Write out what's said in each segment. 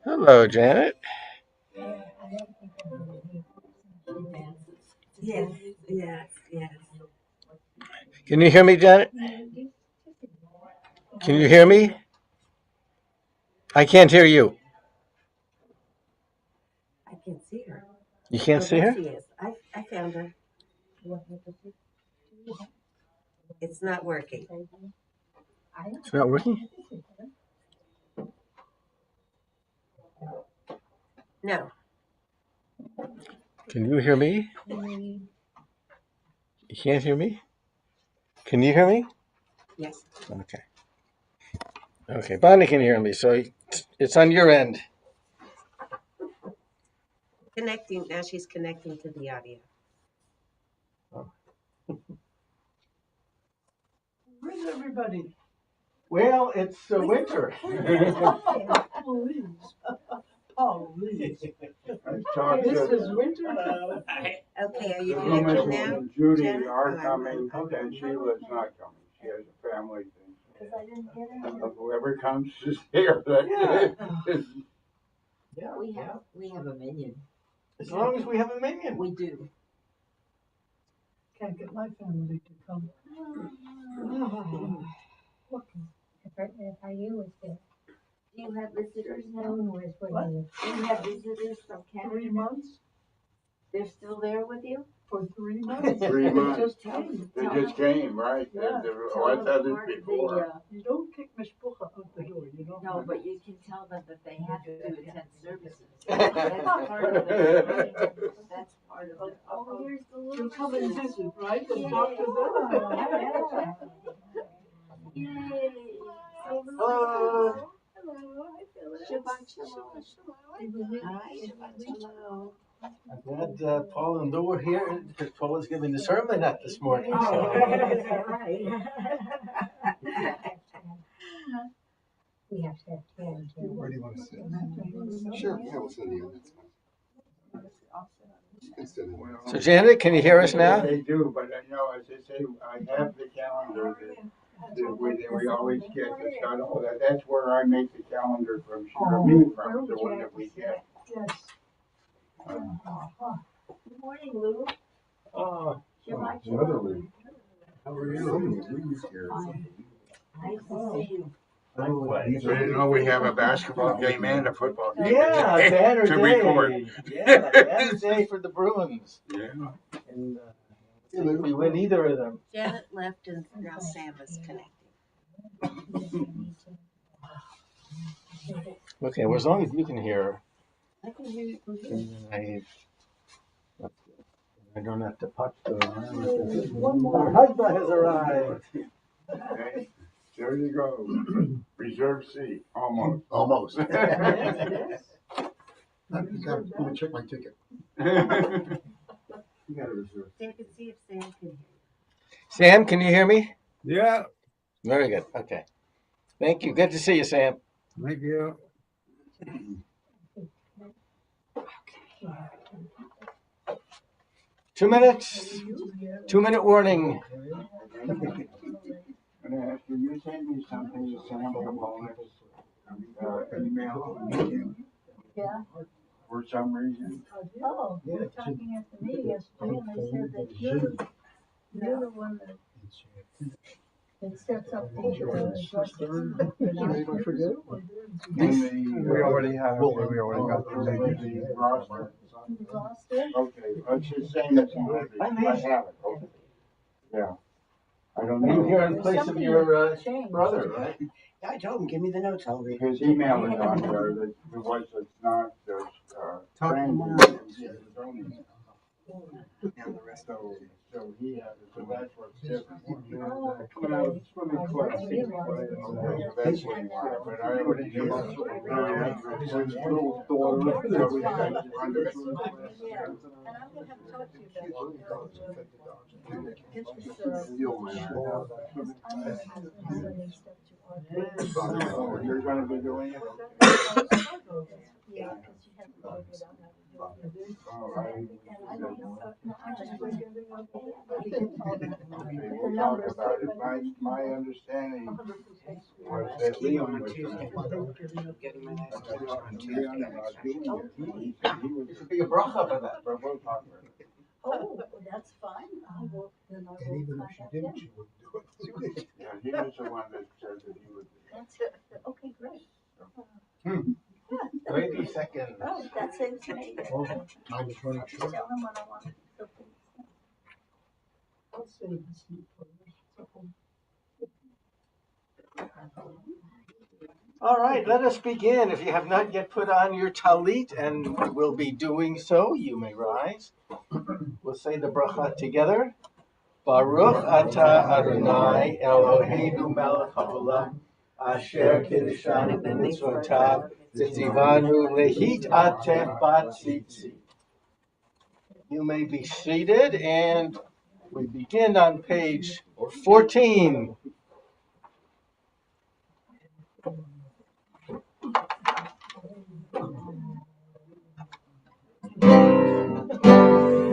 Hello, Janet. Yes, yes, yes. Can you hear me, Janet? Can you hear me? I can't hear you. I can see her. You can't see there her? she is. I found her. It's not working. It's not working? No. Can you hear me? You can't hear me? Can you hear me? Yes. Okay. Okay, Bonnie can hear me, so it's on your end. Connecting. Now she's connecting to the audio. Where's everybody? Well, it's winter. Please. Oh, please. This is winter. Okay, are you Loomis connected now? and Judy Janet? are Oh, coming, I'm and Sheila's not coming. She has a family thing. But whoever comes is here. Yeah, We have a minion. as long as we have a minion. We do. Can't get my family to come. If I you was there. Do you have visitors now? Ellen was with What? me. Do you have visitors from 3 Canada? months? They're still there with you? For 3 months. 3 months. Just came. They just came, right? Yeah. There was others Part of before. You don't kick mishpucha out the door, you know? no, but you can tell them that they have to attend services. That's part of it. That's part of it. Oh, here's the little. You come and visit, right? And Yay. talk to them. Yay. Hello. Hello. Hi, Phyllis. Shabbat shalom. Hi, Shabbat shalom. I'm glad Paul and Lou were here because Paul was giving the sermon at this morning. Oh, So. is that right? We have to have 10 too. Where do you want to sit? Sure, yeah, we'll sit in the end, that's fine. You can sit in there. So Janet, can you hear us now? They do, but as I say, I have the calendar that we always get to start all that. That's where I make the calendar from Shir Ami from, the one that we get. Yes. Good morning, Lou. Oh, Shabbat Another shalom. room. How are you? Lee's here. Nice to see you. So you know we have a basketball game and a football game. yeah, banner to day. record. Yeah, banner day for the Bruins. Yeah. And if we win either of them. Janet left and now Sam is connecting. Okay, well, as long as you can hear her, I can hear you. and I don't have to touch the Our husband has arrived. Okay. There you go. Reserve seat, almost. Almost. Yes. Let me check my ticket. Yeah. You got a reserve. They can see if Sam can hear you. Sam, can you hear me? Yeah, Very good. Okay. Thank you. Good to see you, Sam. thank you. 2 minutes. 2-minute warning. I'm gonna ask you, you send me something, Sam, components, email. Yeah. For some reason. Oh, we were talking at the meeting yesterday, and they said that you're the one that sets up the Anybody forget? We already have it. We already got the roster. roster. Okay, let's just say that's I have it, okay. Yeah. I don't Are you know. here in place of your brother, right? I told him, give me the notes, I'll read it. His email is on there, that the voice that's not, Talk and the rest of it. So he has, so that's what's different. Oh, Well, it's really close. Okay, so that's what he wanted, but I already knew. Little daughter. Okay, So we that's had fine. under it. Yeah, and I'm gonna have to talk to you about Oh, you're gonna be doing it? yeah, because you have to work it out how to do Oh, I just was giving up. Okay, we'll talk about it. My understanding was that Leon was gonna. Getting my next I talked on to Leon about doing it. He said he was. Be a bracha for that, but we'll talk about it. Oh, that's fine. I will, then I And will even if she contact didn't, him. she wouldn't do it. Yeah, he was the one that said that he would. That's it. Okay, great. Hmm. Yeah. 20 seconds. Oh, that saves me. Oh, time is running short. Tell him what I want. I'll save the seat for this. All right, let us begin. If you have not yet put on your talit and will be doing so, you may rise. We'll say the bracha together. Baruch atah Adonai Eloheinu melech haolam asher kiddushanu b'mitzvotav v'tzivanu lehit'atef b'tzitzit. You may be seated, and we begin on page 14.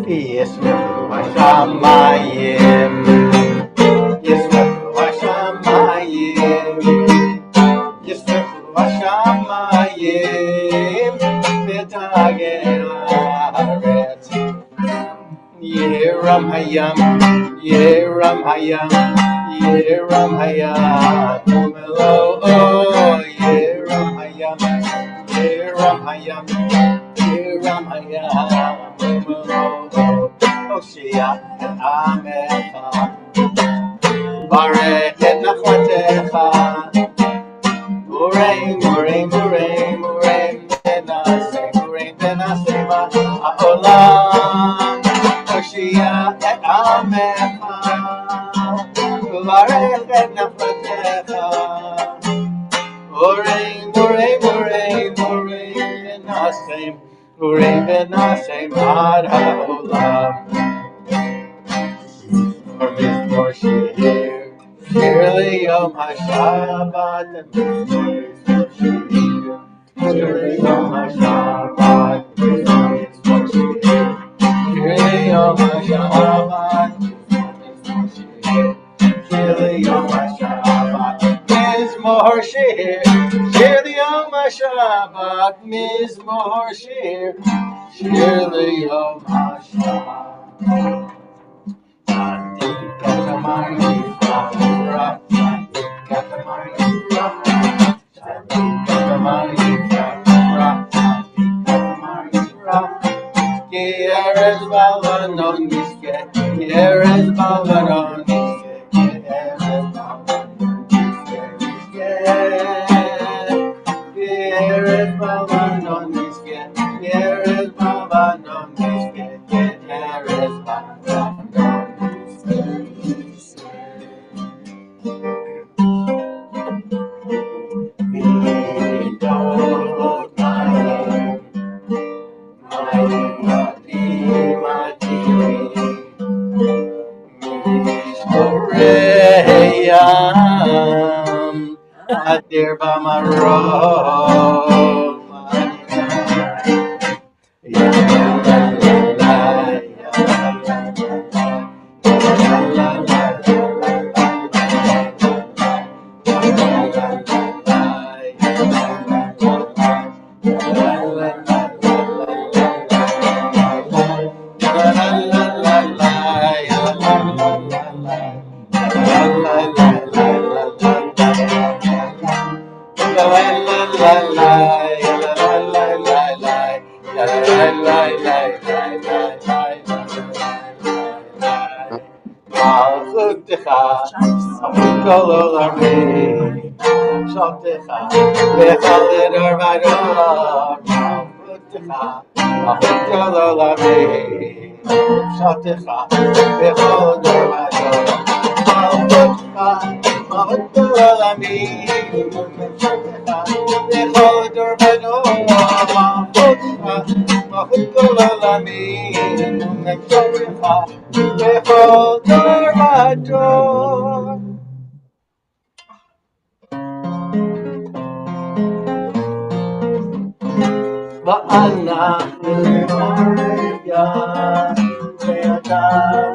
Yisrael Hashamayim, Yisrael Hashamayim, Yisrael Hashamayim, V'tagel haaretz. Yeram hayam, Yeram hayam, Yeram hayam, Umelo, Yeram hayam, Yeram hayam, Yeram hayam, Umelo, Oshia et Amecha, Barech et Nachlatecha, Ureim, Ureim, Ureim, Ureim, Benaseh, Ha'olam, Oshia et Amecha, Barech et Nachlatecha, Ureim, Ureim, Ureim, Ureim, Benaseh, Ad Ha'olam. Mizmor Shir, Shir Yom HaShabbat, Mizmor Shir, Shir Yom HaShabbat, Mizmor Shir, Shir Yom HaShabbat, Shir Yom HaShabbat, Mizmor Shir, Shir Yom HaShabbat, Mizmor Shir, Shir Yom HaShabbat. Yeres Balanon Misket, Yeres Balanon Misket, Yeres Balanon Misket, Yeres Balanon Misket, Yeres Balanon Misket, Yeres Balanon Adir b'marov, ואנחנו נברך ואתה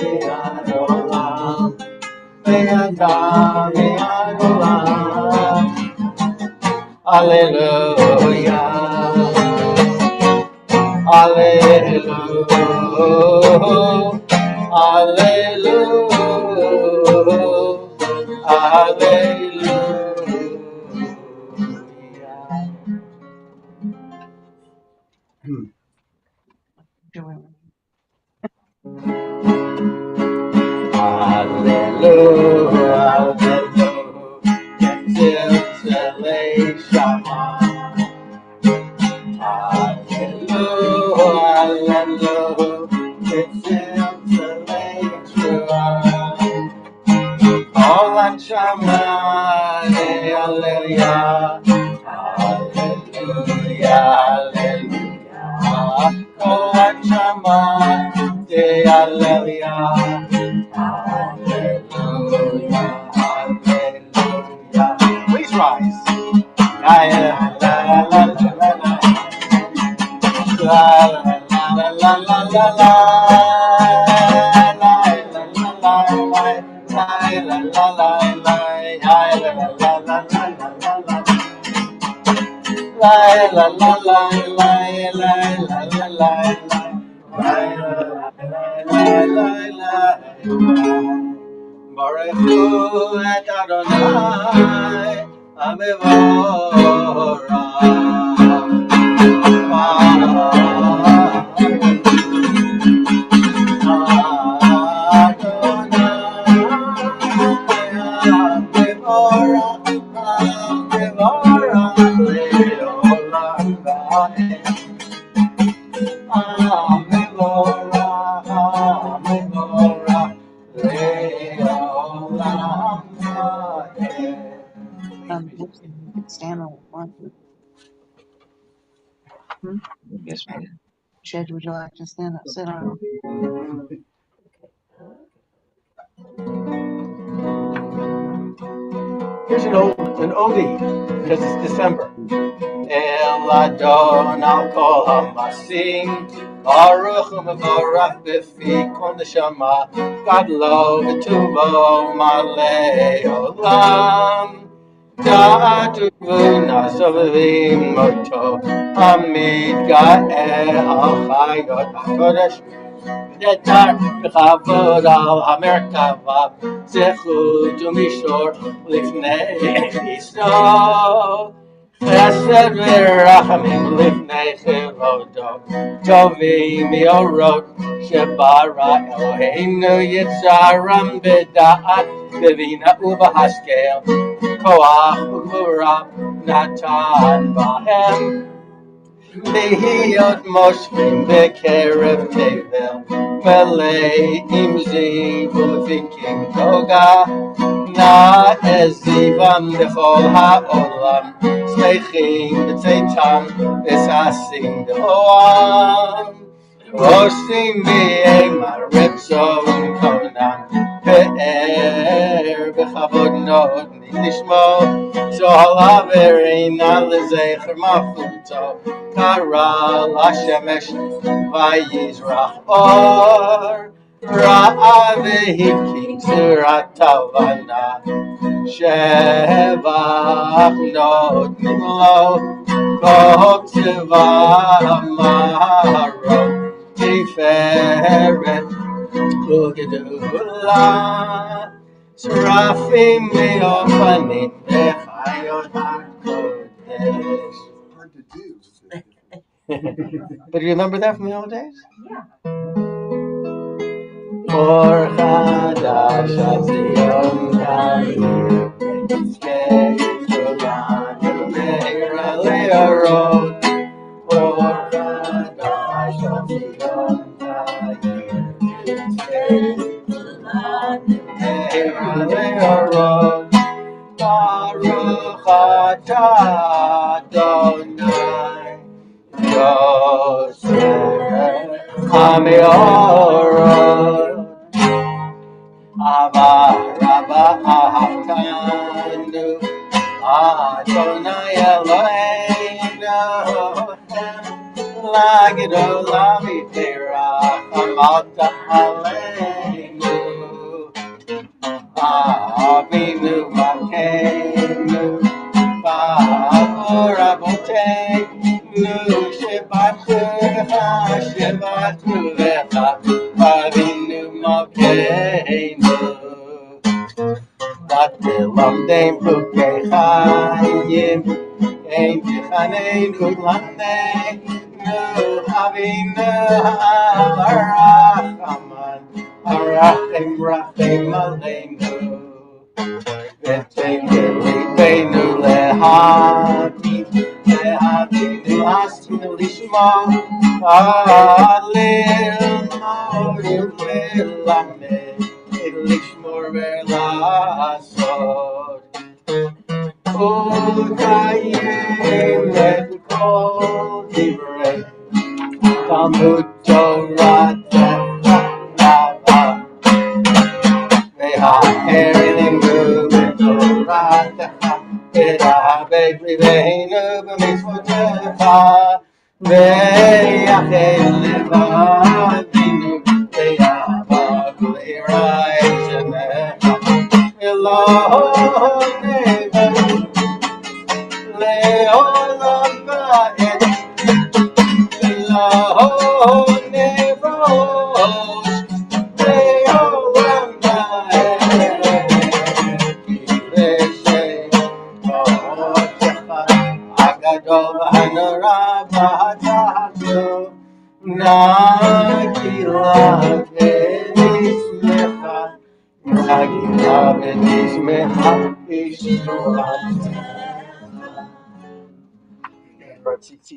מיד עולם ואתה מיד עולם Alleluia Alleluia Alleluia Alleluia Alleluia, Alleluia, Shama. Alleluia, Alleluia, all on Shama, Alleluia, Alleluia, Alleluia, all on Shama, Alleluia. Hallelujah, hallelujah. Please rise. La la la la la la la la la la la. Baruchu et Adonai, Stand on one. Yes, ma'am. Shed, would you like to stand up? Sit on. Here's an oldie, because it's December. El Adon al kol hamasim, Baruch u'mevorach b'fi kol neshama, Gadlo v'tuvo malei olam. Da'atu v'nasovim moto, Hamid ga'eh al chayot HaKodesh, Netar b'chavod al hamerkava, Zechut u'mishor lifnei Yisro. Chesed v'rachamim lifnei chevodo, Tovim yorot shebara Eloheinu yitzaram b'da'at b'vina u'b'haskel, Koach u'gvura natan bahem, Behiyot moshvim b'kerev tevel, Mele'im ziv u'lefikim toga, Na ezivam b'chol ha'olam, Smechim b'tzeitam, V'sasim b'hoam, Osim b'yemar retzon konam, Pe'er b'chavod nod nishmo, Zohal havereina lezecher mafuto, Kara l'shemesh vayizrach or, Ra'a v'hikim tzurat tavana, Shevach nod nimlo, Kol tzeva maro, Tiferet u'gedula, Serafim me'ofanim b'chayot HaKodesh. Hard to do. But do you remember that from the old days? Yeah. Or chadash atzion ka'ir, Ke'itogan me'ira le'arot. Or chadash atzion ka'ir, Ke'itogan me'ira le'arot. Baruch atah Adonai, Yosef HaMeorot. Rabba ahavtanu, Adonai Eloheinu, לגדולה ותרחמת עלינו. אבינו מלכנו בעבור אבותינו שבטחו לך אבינו מלכנו ותלמדם חוקי חיים אין תכננו למדנו אבינו הרחמן הרחם רחם עלינו ותן ליבנו להבינו עשינו לשמוע ללמוד וללמד לשמור ולעשות ולקיים את כל דברי תלמוד תורתך והערנו בתורתך ותחבק ליבנו במצוותיך ויחד לבבינו ויאהבה כל יראי שמך אלוהינו לעולם ועד אלוהינו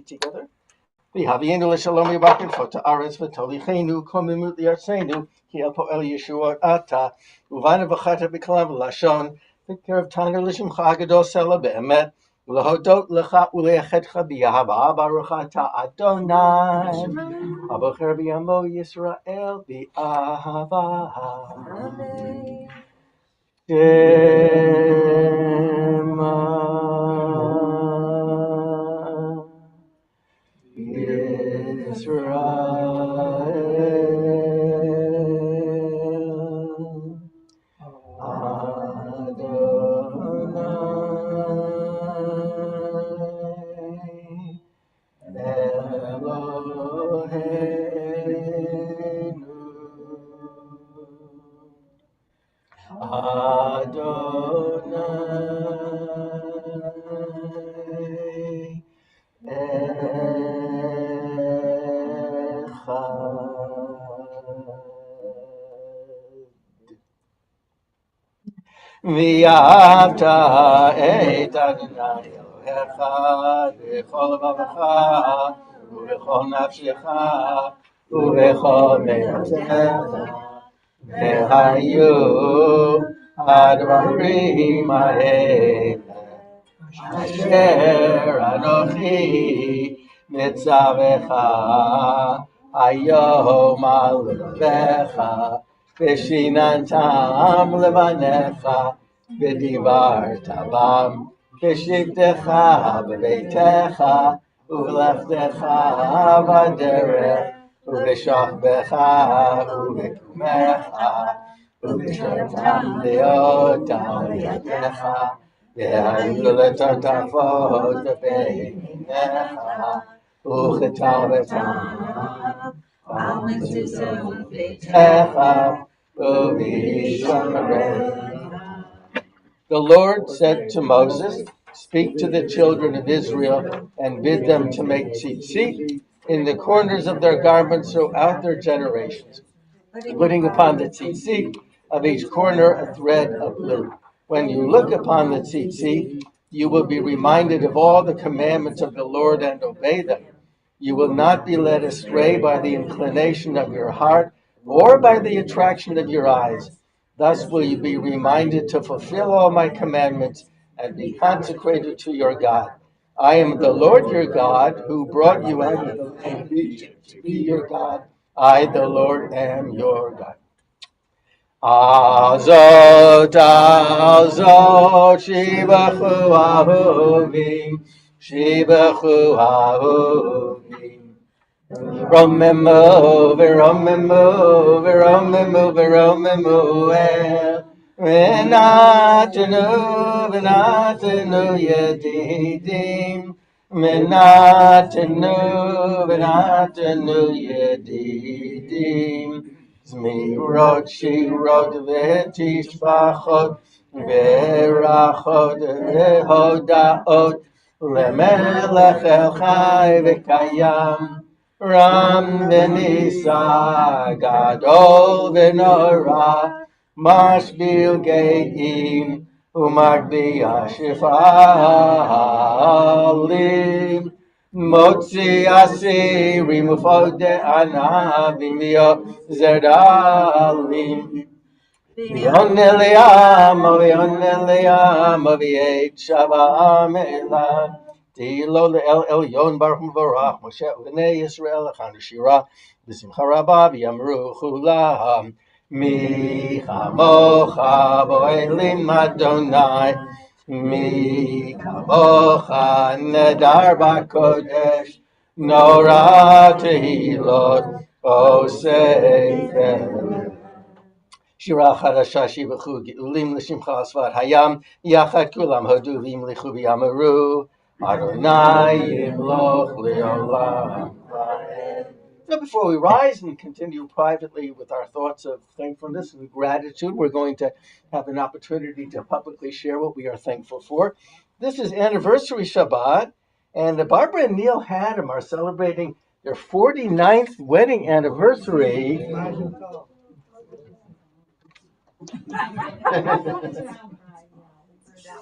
together. V'havienu l'shalom yibakin fota aretz v'tolichenu komimut li'artzenu ki el po'el yeshuot ata uvana v'chata b'klam v'lashon v'kerev tanu l'shimcha hagadol sela be'emet v'lehodot lecha u'le'achedcha b'yahava baruch ata Adonai abocher b'yamo Yisrael b'ahava Shema Israel Adonai ואהבת את אדוני אלוהיך בכל לבבך ובכל נפשך ובכל מאודך והיו הדברים האלה אשר אנוכי מצווך היום על לבבך ושיננתם לבניך ודיברת בם בשבתך בביתך ובלכתך בדרך ובשוכבך ובקומך ובשתתם להיות על ידך והיו לטוטפות בימינך וכתבתם על מזוזות ביתך ובשמריך. The Lord said to Moses, "Speak to the children of Israel and bid them to make tzitzit in the corners of their garments throughout their generations, putting upon the tzitzit of each corner a thread of blue. When you look upon the tzitzit, you will be reminded of all the commandments of the Lord and obey them. You will not be led astray by the inclination of your heart or by the attraction of your eyes. Thus will you be reminded to fulfill all my commandments and be consecrated to your God. I am the Lord your God who brought you out of the land of Egypt to be your God. I, the Lord, am your God." Azot, shibachu ahuvi, Romemo, veromemo, veromemo, veromemo, venatenu, venatenu, yedidim. Menatenu, venatenu, yedidim. Zmirot, shirot, v'tishbachot, v'rachot, v'hodaot, lemelech el chai v'kayam. Ram v'nisa, gadol v'nora, mashbil ge'im, umagbi ashifalim. Motzi asiri mufode anavim yo zerdalim. V'yoneliam, v'yet shava'am elam. Tilo le'el elyon baruch mevorach, Moshe u'bnei Yisrael echanu shira, v'simcha rabba v'yamru chulam. Mi chamocha bo'elim Adonai, mi kamocha nedar b'kodesh, nora tehilot osei. Shira Chadasha Shivachu Ulim Lishimcha Asvat Hayam Yachat Kulam Hodu V'Imlichu V'Yamaru Adonai Yimloch Leolam. So before we rise and continue privately with our thoughts of thankfulness and gratitude, we're going to have an opportunity to publicly share what we are thankful for. This is anniversary Shabbat, and Barbara and Neil Haddam are celebrating their 49th wedding anniversary.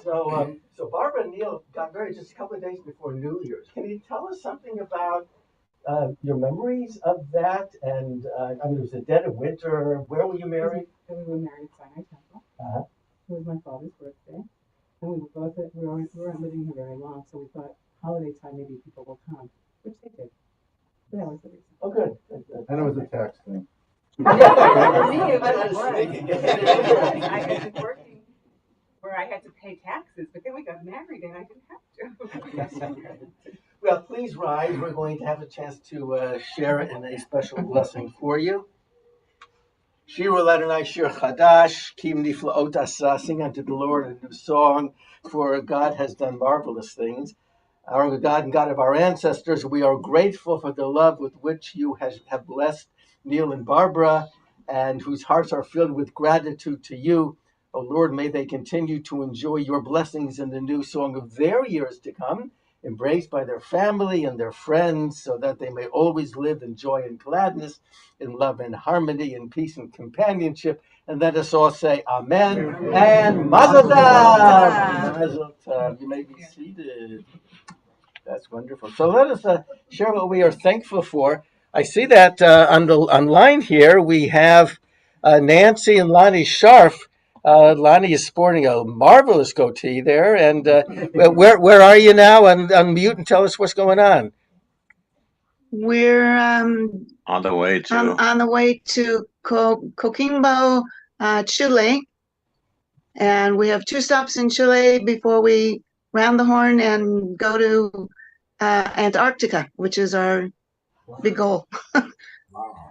So Barbara and Neil got married just a couple of days before New Year's. Can you tell us something about your memories of that? And I mean, it was the dead of winter. Where were you married? We were married at Sinai Temple. Uh-huh. It was my father's birthday. And we weren't living here very long, so we thought holiday time maybe people will come, which they did. So that was the reason. Oh, good. And it was a tax thing. For me, it was. I had been working where I had to pay taxes, but then we got married and I didn't have to. Well, please rise. We're going to have a chance to share it in a special blessing for you. Shir Adonai Shir Chadash, Kim Niflaot Asa, sing unto the Lord a new song, for God has done marvelous things. Our God and God of our ancestors, we are grateful for the love with which you have blessed Neil and Barbara, and whose hearts are filled with gratitude to you. Oh Lord, may they continue to enjoy your blessings in the new song of their years to come, embraced by their family and their friends, so that they may always live in joy and gladness, in love and harmony, in peace and companionship. And let us all say Amen and Mazel Tov. Mazel Tov. You may be seated. That's wonderful. So let us share what we are thankful for. I see that online here we have Nancy and Lonnie Scharf. Lonnie is sporting a marvelous goatee there. And where are you now? Unmute and tell us what's going on. We're On the way to on the way to Coquimbo, Chile, and we have 2 stops in Chile before we round the horn and go to Antarctica, which is our big goal.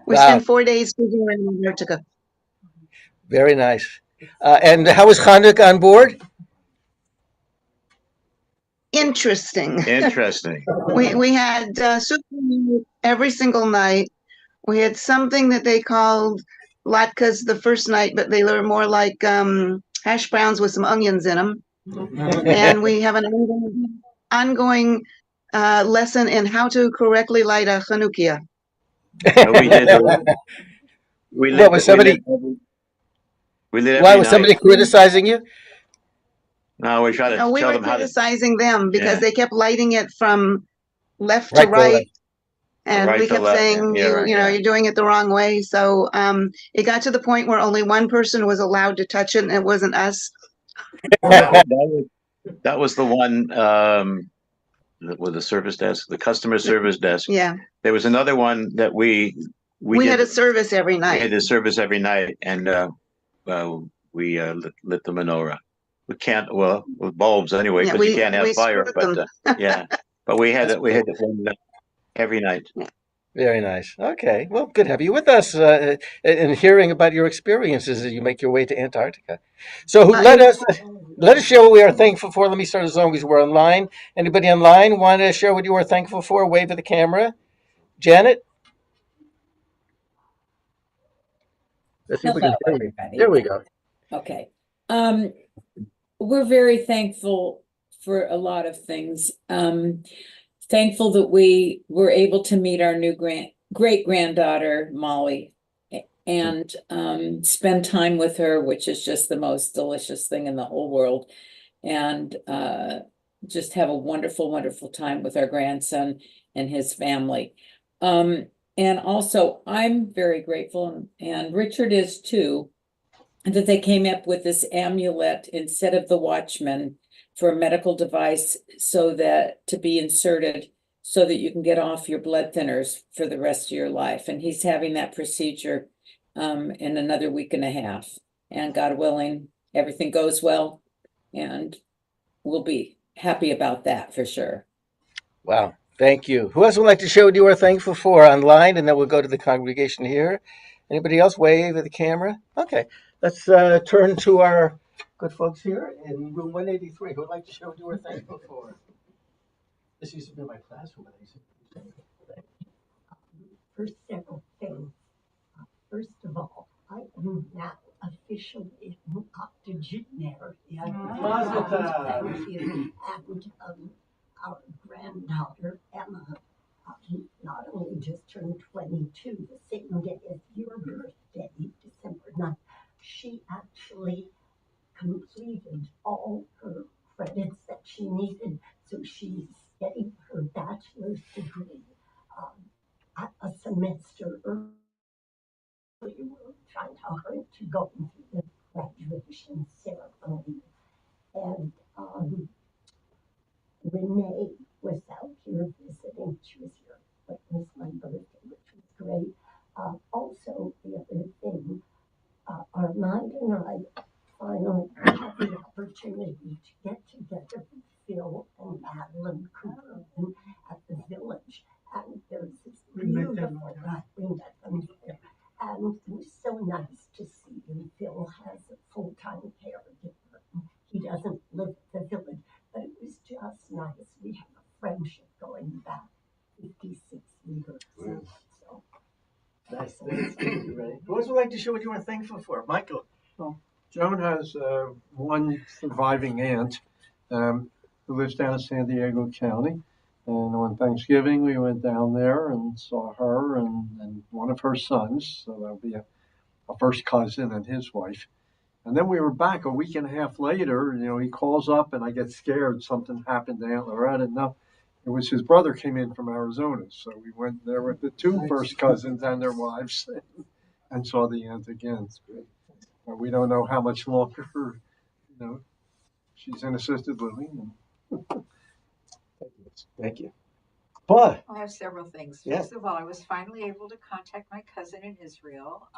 We spend 4 days in Antarctica. Very nice. And how was Chanukah on board? Interesting. We had soup every single night. We had something that they called latkes the first night, but they were more like hash browns with some onions in them. And we have an ongoing lesson in how to correctly light a Chanukia. we did. What was somebody? Why was somebody criticizing you? No, we try to we tell were them how to. criticizing them because they kept lighting it from left Right to right. left. And Right we to kept left, saying, yeah, right, you're doing it the wrong way. So it got to the point where only one person was allowed to touch it, and it wasn't us. That was the one with the service desk, the customer service desk. Yeah. There was another one that we had a service every night. We had a service every night, and we lit the menorah. We can't, well, with bulbs anyway, because you can't have fire. But but we had it one every night. Yeah. Very nice. Okay. Well, good to have you with us and hearing about your experiences as you make your way to Antarctica. So let us share what we are thankful for. Let me start as always. We're online. Anybody online want to share what you are thankful for? Wave at the camera. Janet? Let's see if we Hello, can hear you. There everybody. we go. Okay. Um, we're very thankful for a lot of things. Thankful that we were able to meet our new great granddaughter, Molly, and spend time with her, which is just the most delicious thing in the whole world. And just have a wonderful, wonderful time with our grandson and his family. And also, I'm very grateful, and Richard is too, that they came up with this amulet instead of the Watchman for a medical device so that to be inserted so that you can get off your blood thinners for the rest of your life. And he's having that procedure in another week and a half. And God willing, everything goes well, and we'll be happy about that for sure. Wow. Thank you. Who else would like to share what you are thankful for online? And then we'll go to the congregation here. Anybody else wave at the camera? Okay. Let's turn to our good folks here in room 183. Who would like to share what you are thankful for? This used to be my classroom. First, several things. First of all, I am now officially an octogenarian. Mazel tov. Thank you. And our granddaughter, Emma, not only just turned 22 the same day as your birthday, December 9th, she actually completed all her credits that she needed. So she's getting her bachelor's degree a semester early. We were trying to hurry to go into the graduation ceremony. And Renee was out here visiting. She was here, but it was my birthday, which was great. Also, the other thing, Armand and I finally had the opportunity to get together with Phil and Madeline Cooper at the village. And there's this beautiful, we met them there. And it was so nice to see him. Phil has a full-time caregiver. He doesn't live at the village, but it was just nice. We have a friendship going back 56 years. So. Nice. Thank you, Ray. Who else would like to share what you are thankful for? Michael. Well, Joan has one surviving aunt who lives down in San Diego County. And on Thanksgiving, we went down there and saw her and one of her sons. So that'll be a first cousin and his wife. And then we were back a week and a half later. You know, he calls up and I get scared. Something happened to Aunt Loretta. No, it was his brother came in from Arizona. So we went there with the two first cousins and their wives and saw the aunt again. We don't know how much longer, she's in assisted living. Thank you. Paula. I have several things. Yeah. First of all, I was finally able to contact my cousin in Israel.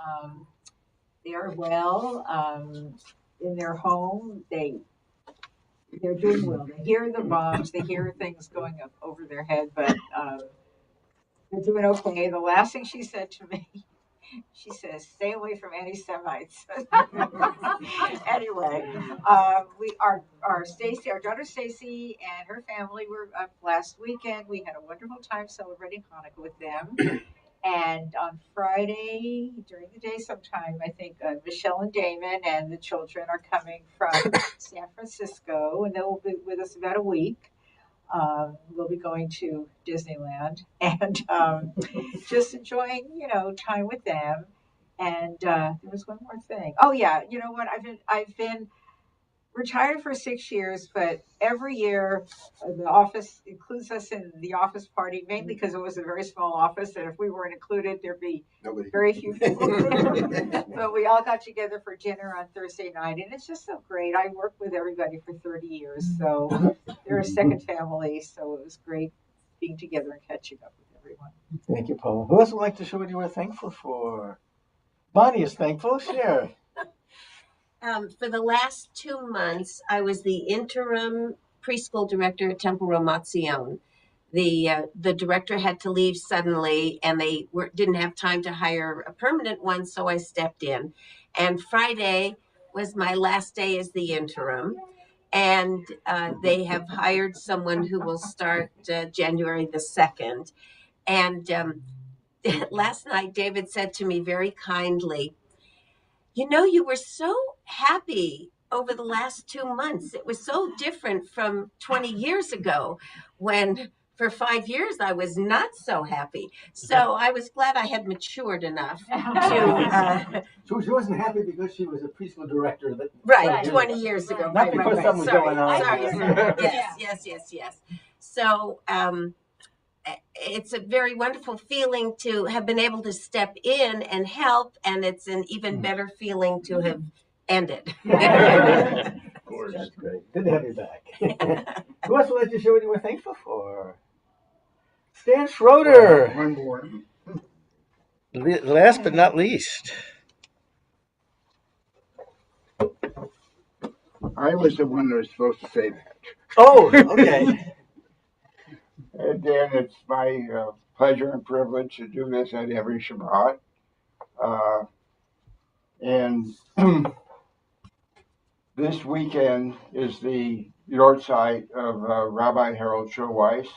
They are well in their home. They're doing well. They hear the bombs. They hear things going up over their head, but they're doing okay. The last thing she said to me, she says, "Stay away from anti-Semites." Anyway, our daughter Stacy, and her family were up last weekend. We had a wonderful time celebrating Hanukkah with them. And on Friday, during the day sometime, I think Michelle and Damon and the children are coming from San Francisco, and they'll be with us about a week. We'll be going to Disneyland and just enjoying, time with them. And there was one more thing. Oh yeah, you know what? I've been retired for 6 years, but every year the office includes us in the office party, mainly because it was a very small office, and if we weren't included, there'd be very few people. But we all got together for dinner on Thursday night, and it's just so great. I worked with everybody for 30 years, so they're a second family, so it was great being together and catching up with everyone. Thank you, Paula. Who else would like to share what you were thankful for? Bonnie is thankful. Share. For the last 2 months, I was the interim preschool director at Temple Ramat Zion. the director had to leave suddenly, and they didn't have time to hire a permanent one, so I stepped in. And Friday was my last day as the interim, and they have hired someone who will start January the 2nd. And last night, David said to me very kindly, "You know, you were so happy over the last 2 months. It was so different from 20 years ago when for 5 years I was not so happy." So I was glad I had matured enough to. So she wasn't happy because she was a preschool director. Right, 20 years ago. Not because something was going on. Sorry. Yes. So it's a very wonderful feeling to have been able to step in and help, and it's an even better feeling to have ended. Of course. That's great. Good to have you back. Who else would like to share what you were thankful for? Stan Schroeder. One more. Last but not least. I was the one that was supposed to say that. Oh, okay. And then it's my pleasure and privilege to do this at every Shabbat. And this weekend is the yahrzeit of Rabbi Harold Schulweis,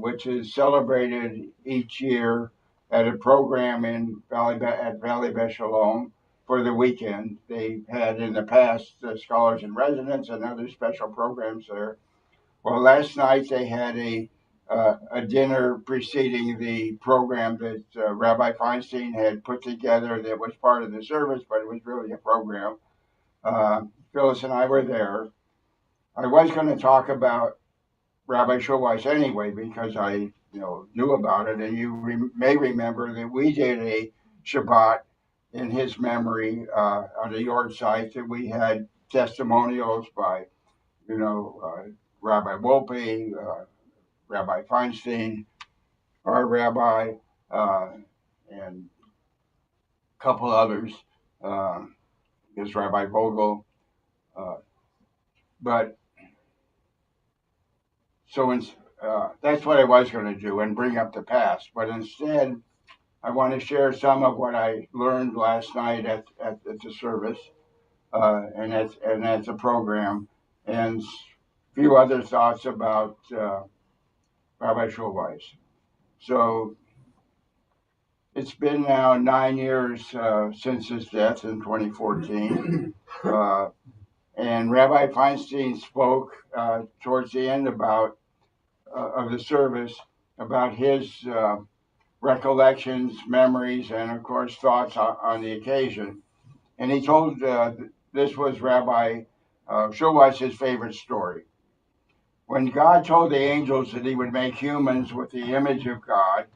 which is celebrated each year at a program at Valley Beth Shalom for the weekend. They've had in the past scholars in residence and other special programs there. Well, last night they had a dinner preceding the program that Rabbi Feinstein had put together that was part of the service, but it was really a program. Phyllis and I were there. I was going to talk about Rabbi Schulweis anyway because I knew about it, and you may remember that we did a Shabbat in his memory on the yahrzeit that we had testimonials by Rabbi Wolpe, Rabbi Feinstein, our rabbi, and a couple others, is Rabbi Vogel. But so that's what I was going to do and bring up the past. But instead, I want to share some of what I learned last night at the service and at the program, and a few other thoughts about Rabbi Schulweis. So it's been now 9 years since his death in 2014. And Rabbi Feinstein spoke towards the end of the service about his recollections, memories, and of course thoughts on the occasion. And he told this was Rabbi Schulweis' favorite story. When God told the angels that he would make humans with the image of God,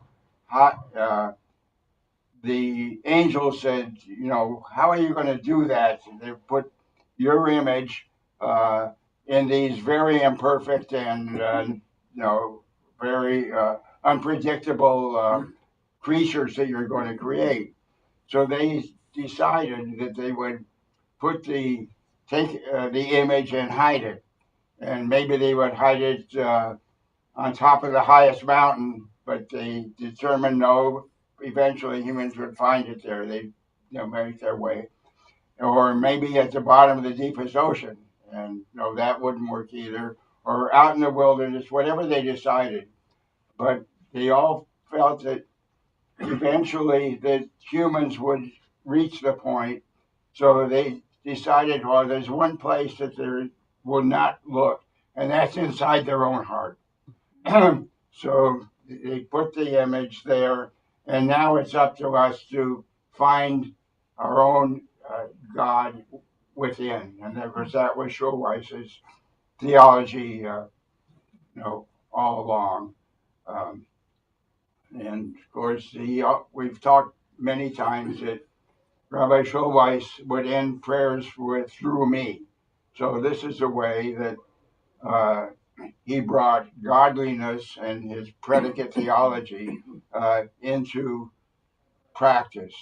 the angel said, how are you going to do that? They put your image in these very imperfect and, very unpredictable creatures that you're going to create. So they decided that they would take the image and hide it. And maybe they would hide it on top of the highest mountain, but they determined no, eventually humans would find it there. They make their way. Or maybe at the bottom of the deepest ocean, and that wouldn't work either. Or out in the wilderness, whatever they decided. But they all felt that eventually that humans would reach the point. So they decided, well, there's one place that they will not look, and that's inside their own heart. So they put the image there, and now it's up to us to find our own God within. And of course, that was Schulweis's theology, all along. And of course, we've talked many times that Rabbi Schulweis would end prayers with "Shir Ami." So this is a way that he brought godliness and his predicate theology into practice,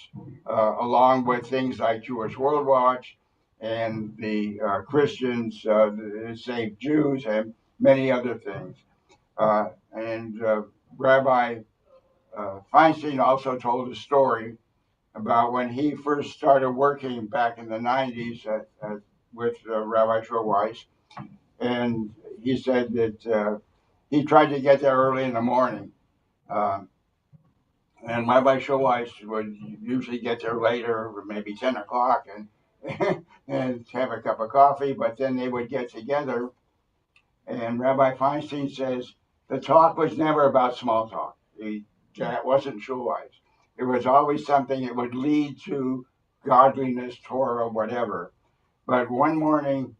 along with things like Jewish World Watch and the Christians, the saved Jews, and many other things. And Rabbi Feinstein also told a story about when he first started working back in the 90s with Rabbi Schulweiss. And he said that he tried to get there early in the morning. And Rabbi Schulweiss would usually get there later, maybe 10 o'clock, and, and have a cup of coffee, but then they would get together. And Rabbi Feinstein says the talk was never about small talk. That wasn't Schulweiss. It was always something that would lead to godliness, Torah, whatever. But one morning,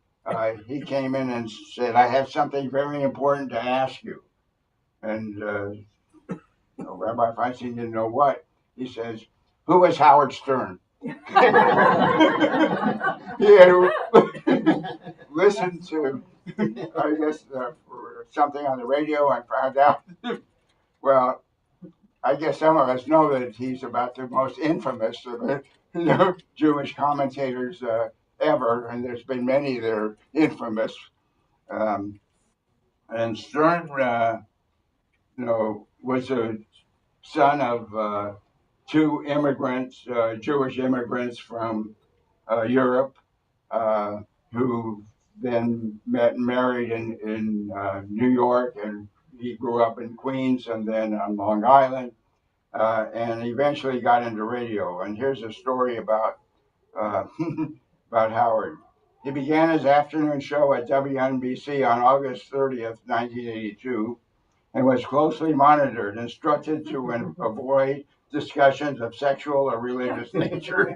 he came in and said, I have something very important to ask you. And Rabbi Feinstein didn't know what. He says, who was Howard Stern? He had listened to, I guess, something on the radio and found out. Well, I guess some of us know that he's about the most infamous of the Jewish commentators ever, and there's been many that are infamous. And Stern, was a son of two immigrants, Jewish immigrants from Europe, who then met and married in New York, and he grew up in Queens and then on Long Island, and eventually got into radio. And here's a story about about Howard. He began his afternoon show at WNBC on August 30th, 1982, and was closely monitored, instructed to avoid discussions of sexual or religious nature.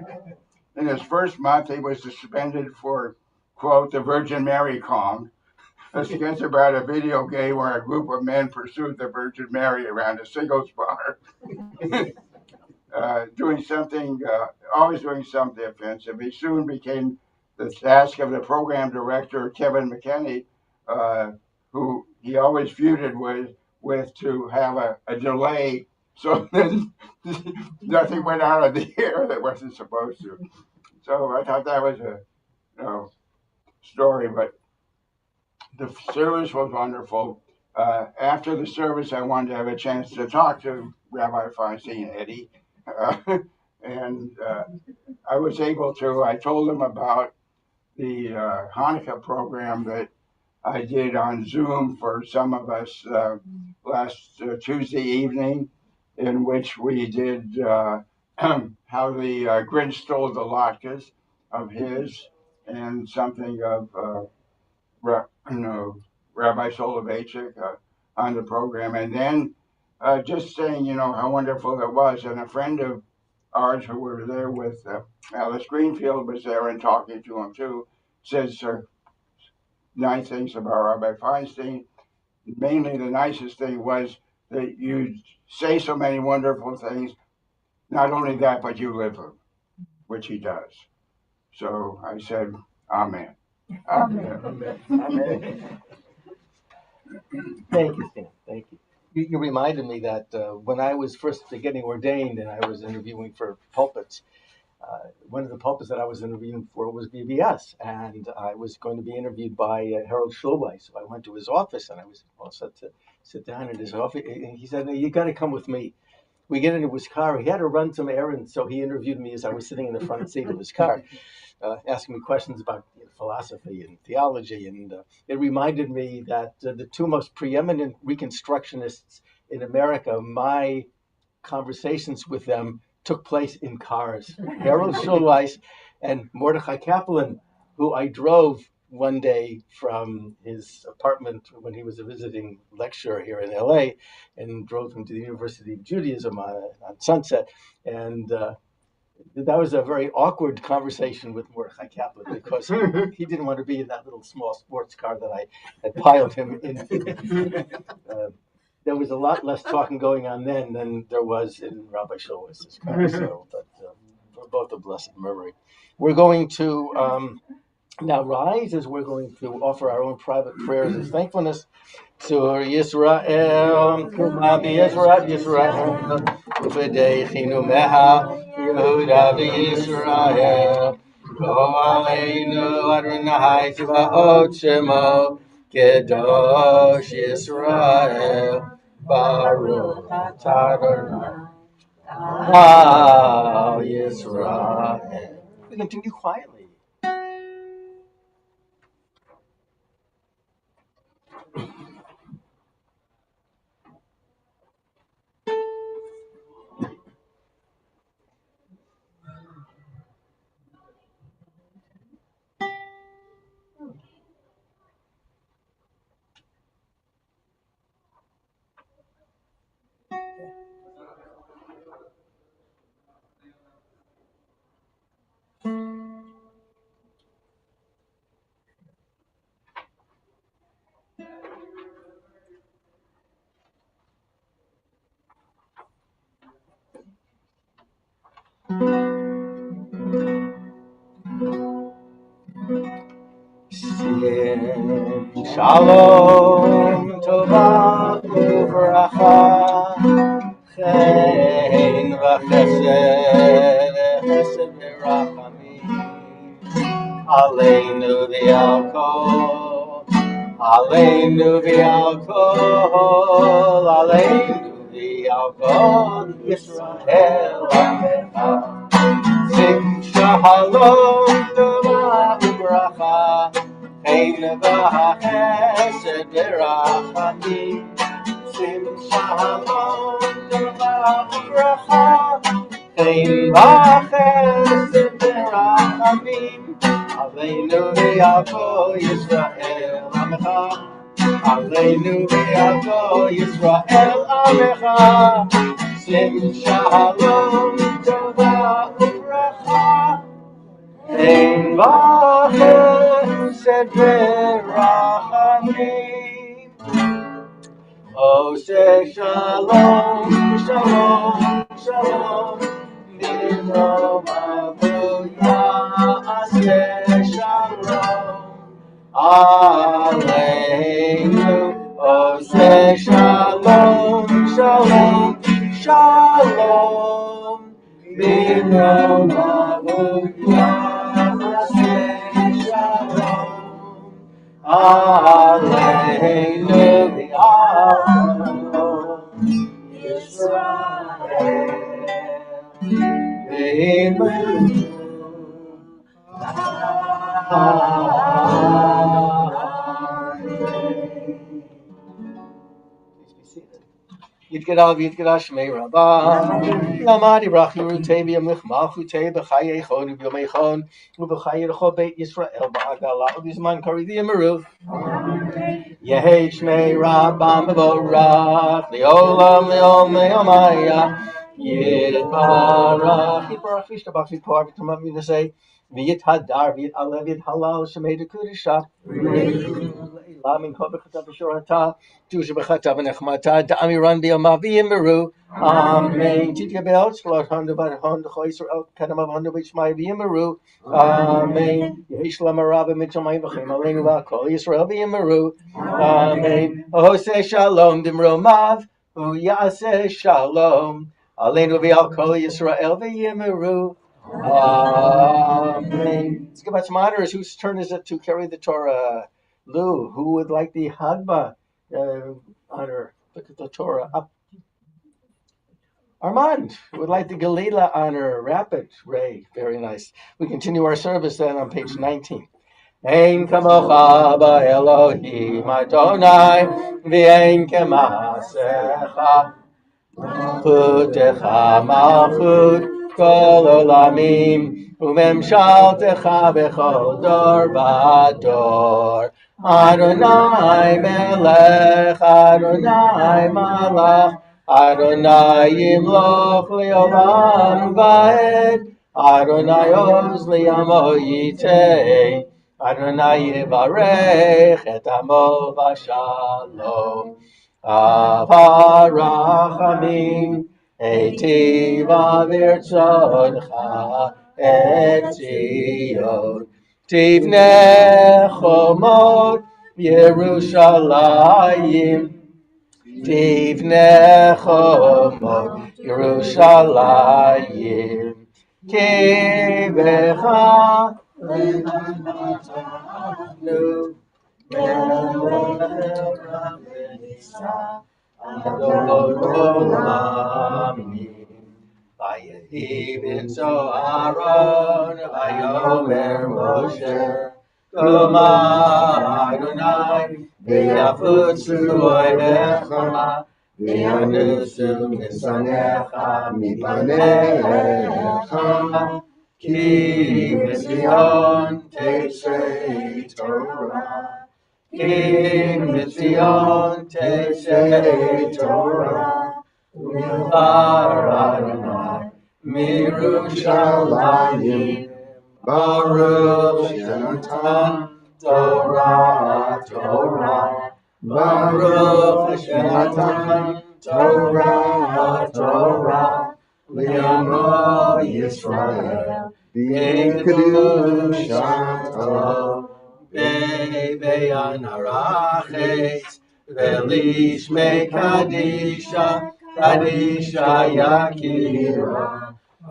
In his first month, he was suspended for, quote, the Virgin Mary Kong, a sketch about a video game where a group of men pursued the Virgin Mary around a singles bar. Always doing something offensive. He soon became the task of the program director, Kevin McKinney, who he always feuded with to have a delay so then nothing went out of the air that wasn't supposed to. So I thought that was a story, but the service was wonderful. After the service, I wanted to have a chance to talk to Rabbi Feinstein, Eddie, and I was able to. I told him about the Hanukkah program that I did on Zoom for some of us last Tuesday evening, in which we did how the Grinch stole the latkes of his, and something of Rabbi Soloveitchik on the program, and then just saying, how wonderful it was. And a friend of ours who were there with Alice Greenfield was there and talking to him too, says nice things about Rabbi Feinstein. Mainly the nicest thing was that you say so many wonderful things. Not only that, but you live them, which he does. So I said, Amen. Amen. Amen. Thank you, Stan. Thank you. You reminded me that when I was first getting ordained and I was interviewing for pulpits, one of the pulpits that I was interviewing for was VBS, and I was going to be interviewed by Harold Schulweiss. So I went to his office, and I was all set to sit down in his office. And he said, "You got to come with me." We get into his car. He had to run some errands, so he interviewed me as I was sitting in the front seat of his car, asking me questions about philosophy and theology. And it reminded me that the two most preeminent Reconstructionists in America, my conversations with them took place in cars. Harold Schulweiss and Mordechai Kaplan, who I drove one day from his apartment when he was a visiting lecturer here in LA, and drove him to the University of Judaism on Sunset. And that was a very awkward conversation with Mordechai Kaplan because he didn't want to be in that little small sports car that I had piled him in. There was a lot less talking going on then than there was in Rabbi Schulweiss's car. So, but we're both a blessed memory. We're going to now rise as we're going to offer our own private prayers as thankfulness to Yisrael, Kuma Yisrael, V'deichinu meha Yehuda v'Yisrael, Lo aleinu Adonai Tzvaot Shemo, Kedosh Yisrael, Baruch Adonai, Yisrael. We continue quietly. Shalom Tova Uvracha Chen v'chesed Chesed v'rachamim Aleinu v'yalkol Aleinu v'yalkol Aleinu v'yalkol Yisrael Amecha Sim Shalom Tova Uvracha Ein v'chesed v'rachamim Sim shalom v'bracha Ein v'chesed v'rachamim Aleinu v'yavol Yisrael Amecha Aleinu v'yavol Yisrael Amecha Sim shalom v'bracha Ein v'chesed v'rachamim Oseh shalom, shalom, shalom Nidrom avuya aseh shalom Aleinu Oseh shalom, shalom, shalom Nidrom avuya aseh shalom Aleinu v'yavol Yisrael v'imenu Yitgadav Yitgadav Shmei Rabbah Lamadi Brach Yerutei B'yamich Malchutei B'chayeichon U'b'yomeichon U'b'chayerecho Beit Yisrael Ba'agala U'b'zman Kari V'yamaruv Yehei Shmei Rabbah Mevorach Le'olam Le'om Le'omaya Yitbarach Yitbarach V'yishtabach V'yitpar V'yitamav V'yinasei V'yithadar V'yitalev V'yithalal Shemei D'Kudisha Lamin Kobachata B'Shorata Tusha B'chata B'nechmata Da'amiran B'yamav V'yimaru Amen Titkabel Shlot Honda B'Honda Cho Yisrael Kadamav Honda B'Shmai V'yimaru Amen Yehish Lamarabah Mitzamayim V'chim Aleinu V'Kol Yisrael V'yimaru Amen Ohoseh Shalom Dimromav U'yaseh Shalom Aleinu V'Kol Yisrael V'yimaru Amen. Let's give out some honors. Whose turn is it to carry the Torah? Lou, who would like the Hagba honor? Look at the Torah up. Armand would like the Galila honor. Rapid. Ray, very nice. We continue our service then on page 19. Ein kamocha ba'Elohim Adonai v'ein kemasecha Malchutecha malchut kol olamim Umemshaltecha bechol dor v'dor Adonai melech, Adonai malach Adonai yimloch le'olam va'ed Adonai oz li'amo yitei Adonai yivarech et amo v'shalom Avarachamim Eitiva v'irtzoncha et Zion Tivne chomot Yerushalayim Tivne chomot Yerushalayim Kivecha le'natanu Vayehi b'tzo Aaron, vayomer Moshe, Koma Adonai, v'yafutzu oivecha, v'yanusu misanecha mipanecha, ki mitzion tetzei Torah, ki mitzion tetzei Torah, U'yodar Adonai mirushalayim, Baruch Shenatan Torah, Torah, Baruch Shenatan Torah, Torah, Li'amo Yisrael, B'kedushato, Be'yan harachetz, Ve'lishmei kadisha, kadisha yakira,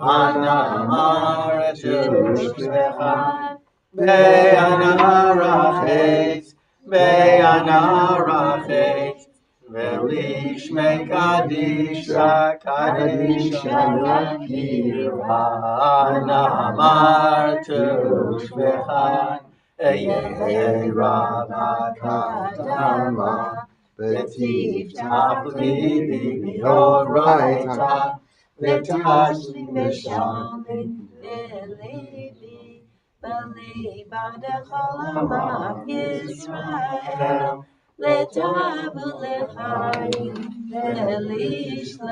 Ana amaretush becha, be'anarachetz, be'anarachetz, ve'lishmei kadisha, kadisha yakira. Ana amartush becha, Eye Rava Kadama, V'tiftach libi b'oraita, V'tashli mishalim V'levi, b'chol amav Yisrael, l'tavu l'chaim, v'lishlam.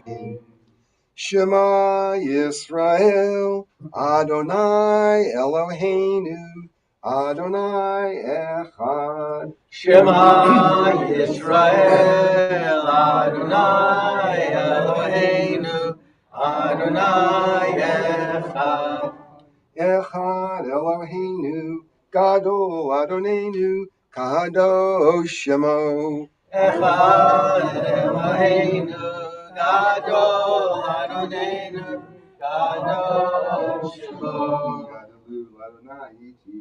Amen. Shema Yisrael, Adonai Eloheinu, Adonai Echad. Shema Yisrael, Adonai Eloheinu, Adonai Echad. Echad Eloheinu, Gadol Adonenu, Kadosh Shemo. Echad Eloheinu, Gadol Adonenu, Kadosh Shemo. Gadolu Adonai Iti,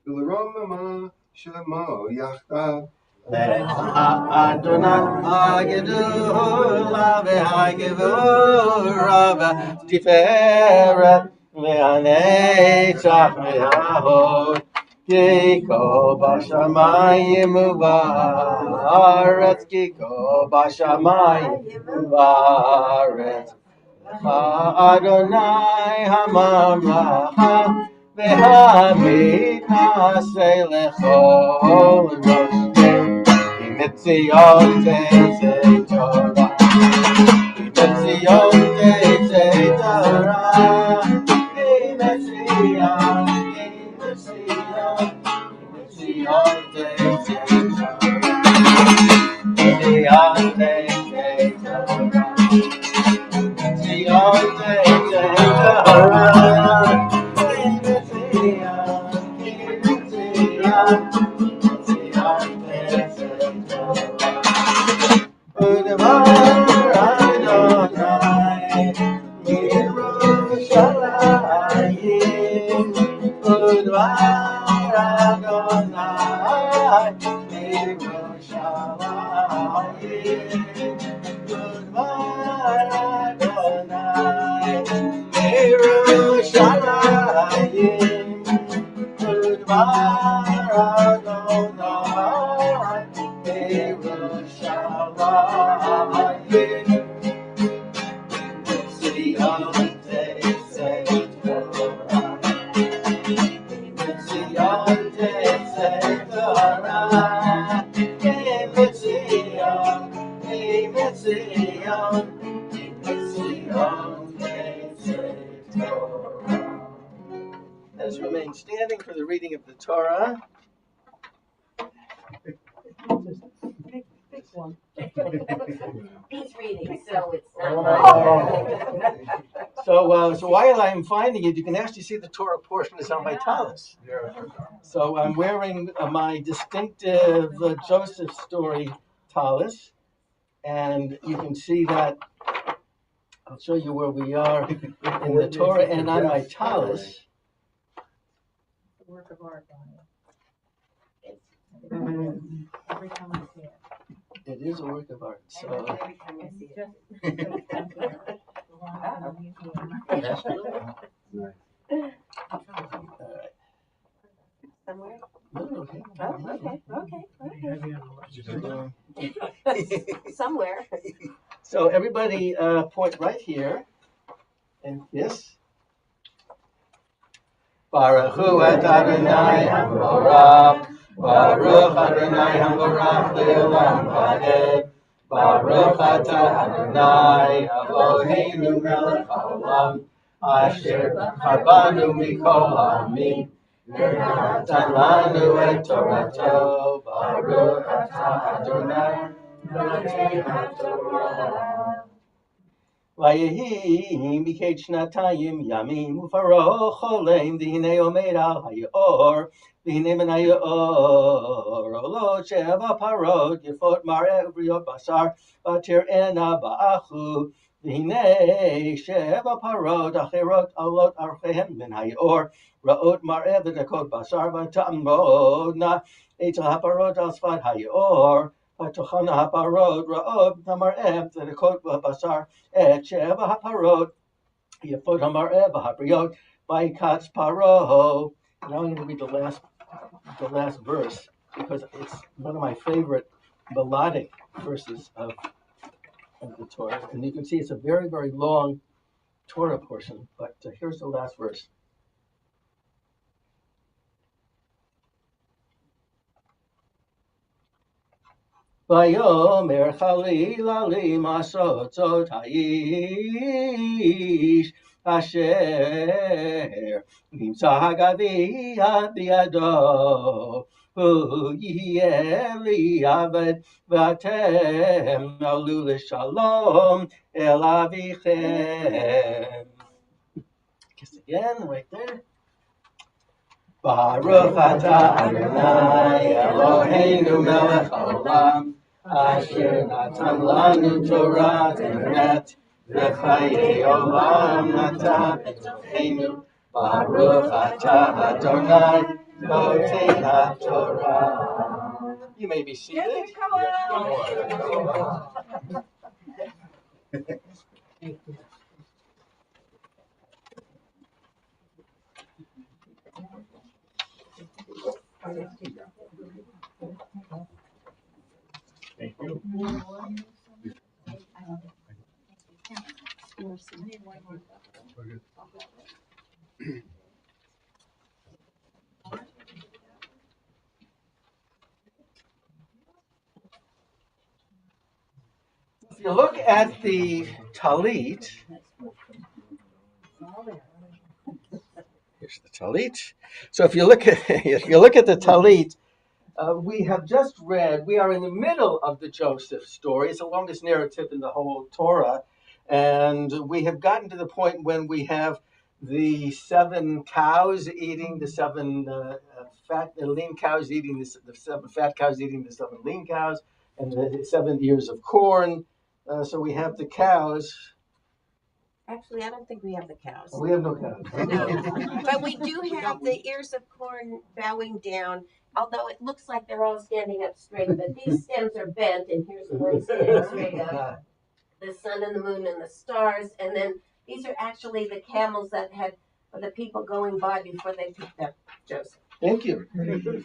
U'leromama Shemo Yachdav. Adonai Hagedula v'Hagevura v'Tiferet v'Hanetzach v'Hahod Kiko b'Shamayim u'Ba'aretz Kiko b'Shamayim u'Ba'aretz Adonai Hamamlacha v'Hamid Naseh Lechol Rosh Mitzion Tetzei Torah, Mitzion Tetzei Torah, Mitzion, Mitzion, Mitzion Tetzei Torah, Mitzion Tetzei Torah, Mitzion Tetzei Torah, Mitzion, Mitzion Tetzei Udvar Adonai Yerushalayim, Udvar Adonai Yerushalayim, Udvar Adonai Yerushalayim, Udvar Adonai Yerushalayim, Mitzion Tetzei Torah, Mitzion Tetzei Torah, Mitzion, Mitzion, Mitzion Tetzei Torah. Let us remain standing for the reading of the Torah. Big one. He's reading, so it's Oh. not. So while I'm finding it, you can actually see the Torah portion is on my tallis. So I'm wearing my distinctive Joseph story tallis, and you can see that. I'll show you where we are in the Torah and on my tallis. work of art, Bonnie. Every time I see it. It is a work of art. So Every time I see it. that's really Somewhere? okay. Oh, okay. Somewhere. So everybody point right here and kiss. Baruch Hu Adonai Hamorach, Baruch Adonai Hamorach Le'olam Vaed, Baruch Atah Adonai Eloheinu Melech Haolam, Asher Charbanu Mikol Ha'amim, V'natan Lanu Et Torato, Baruch Atah Adonai Notei HaTorah. ויהי מקץ שנתיים ימים ופרעה חולם והנה עומד על היאור והנה מן היאור עולות 7 פרות יפות מראה ובריאות בשר ותראינה באחו והנה 7 פרות אחרות עולות ערכיהן מן היאור רעות מראה ודקות בשר ותעמודנה אצל הפרות על שפת היאור ותאכלנה הפרות רעות המראה ודקות בשר את 7 הפרות יפות המראה והבריות ויקץ פרעה. Now I'm going to read the last verse because it's one of my favorite melodic verses of the Torah, and you can see it's a very, very long Torah portion, but here's the last verse. ויאמר חלילה לי מעשות האיש אשר נמצא הגביע בידו הוא יהיה לי עבד ואתם עלו לשלום אל אביכם. Kiss again right there. Baruch atah Adonai Eloheinu melech haolam asher natan lanu Torah emet v'chayei olam natan b'tocheinu Baruch atah Adonai notei haTorah. You may be seated. Thank you. If you look at the Talit, here's the Talit. So if you look at the Talit, we have just read. We are in the middle of the Joseph story. It's the longest narrative in the whole Torah, and we have gotten to the point when we have the 7 cows eating the 7 lean cows eating the 7 fat cows eating the 7 lean cows, and the 7 ears of corn. So we have the cows. Actually, I don't think we have the cows. We have no cows. No, but we do have the ears of corn bowing down, although it looks like they're all standing up straight, but these stems are bent, and here's the one standing straight up. The sun and the moon and the stars, and then these are actually the camels that had the people going by before they picked up Joseph. Thank you.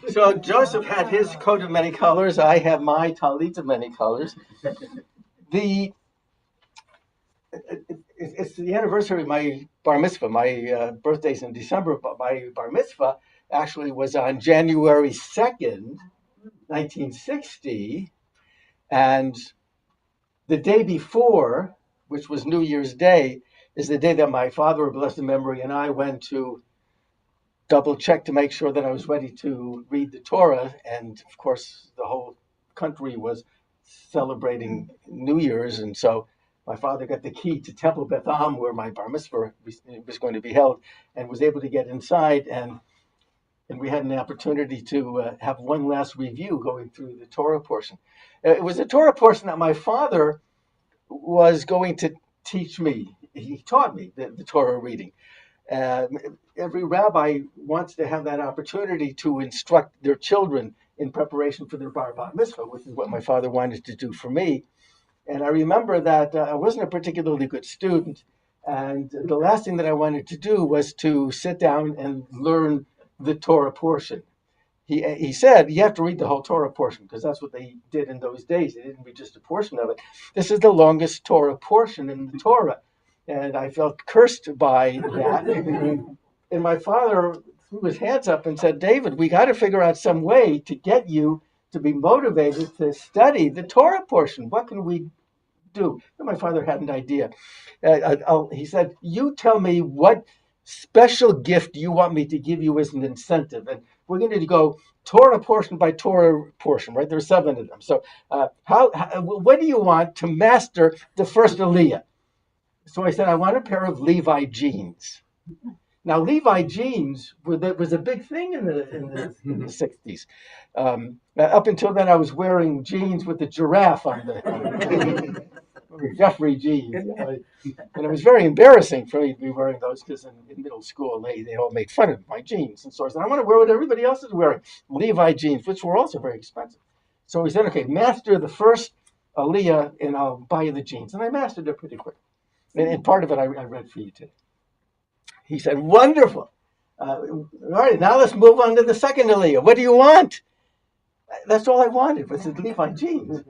So Joseph had his coat of many colors. I have my talit of many colors. It's the anniversary of my bar mitzvah. My birthday's in December, but my bar mitzvah actually was on January 2nd, 1960. And the day before, which was New Year's Day, is the day that my father of blessed memory and I went to double check to make sure that I was ready to read the Torah. And of course, the whole country was celebrating New Year's. And so my father got the key to Temple Beth Am, where my bar mitzvah was going to be held, and was able to get inside. And we had an opportunity to have one last review going through the Torah portion. It was a Torah portion that my father was going to teach me. He taught me the Torah reading. Uh, every rabbi wants to have that opportunity to instruct their children in preparation for their bar mitzvah, which is what my father wanted to do for me. And I remember that I wasn't a particularly good student. And the last thing that I wanted to do was to sit down and learn the Torah portion. He said, you have to read the whole Torah portion, because that's what they did in those days. They didn't read just a portion of it. This is the longest Torah portion in the Torah. And I felt cursed by that. And my father threw his hands up and said, David, we got to figure out some way to get you to be motivated to study the Torah portion. What can we do? And my father had an idea. He said, you tell me what special gift you want me to give you as an incentive. And we're going to go Torah portion by Torah portion, right? There's 7 of them. So what do you want to master the first Aliyah? So I said, I want a pair of Levi jeans. Now, Levi jeans was a big thing in the 60s. Up until then, I was wearing jeans with the giraffe on the Jeffrey jeans. And it was very embarrassing for me to be wearing those, because in middle school, they all made fun of my jeans. And so I said, I want to wear what everybody else is wearing, Levi jeans, which were also very expensive. So we said, okay, master the first Aliyah, and I'll buy you the jeans. And I mastered it pretty quick. And part of it I read for you today. He said, wonderful. All right, now let's move on to the second Aliyah. What do you want? That's all I wanted was the Levi jeans.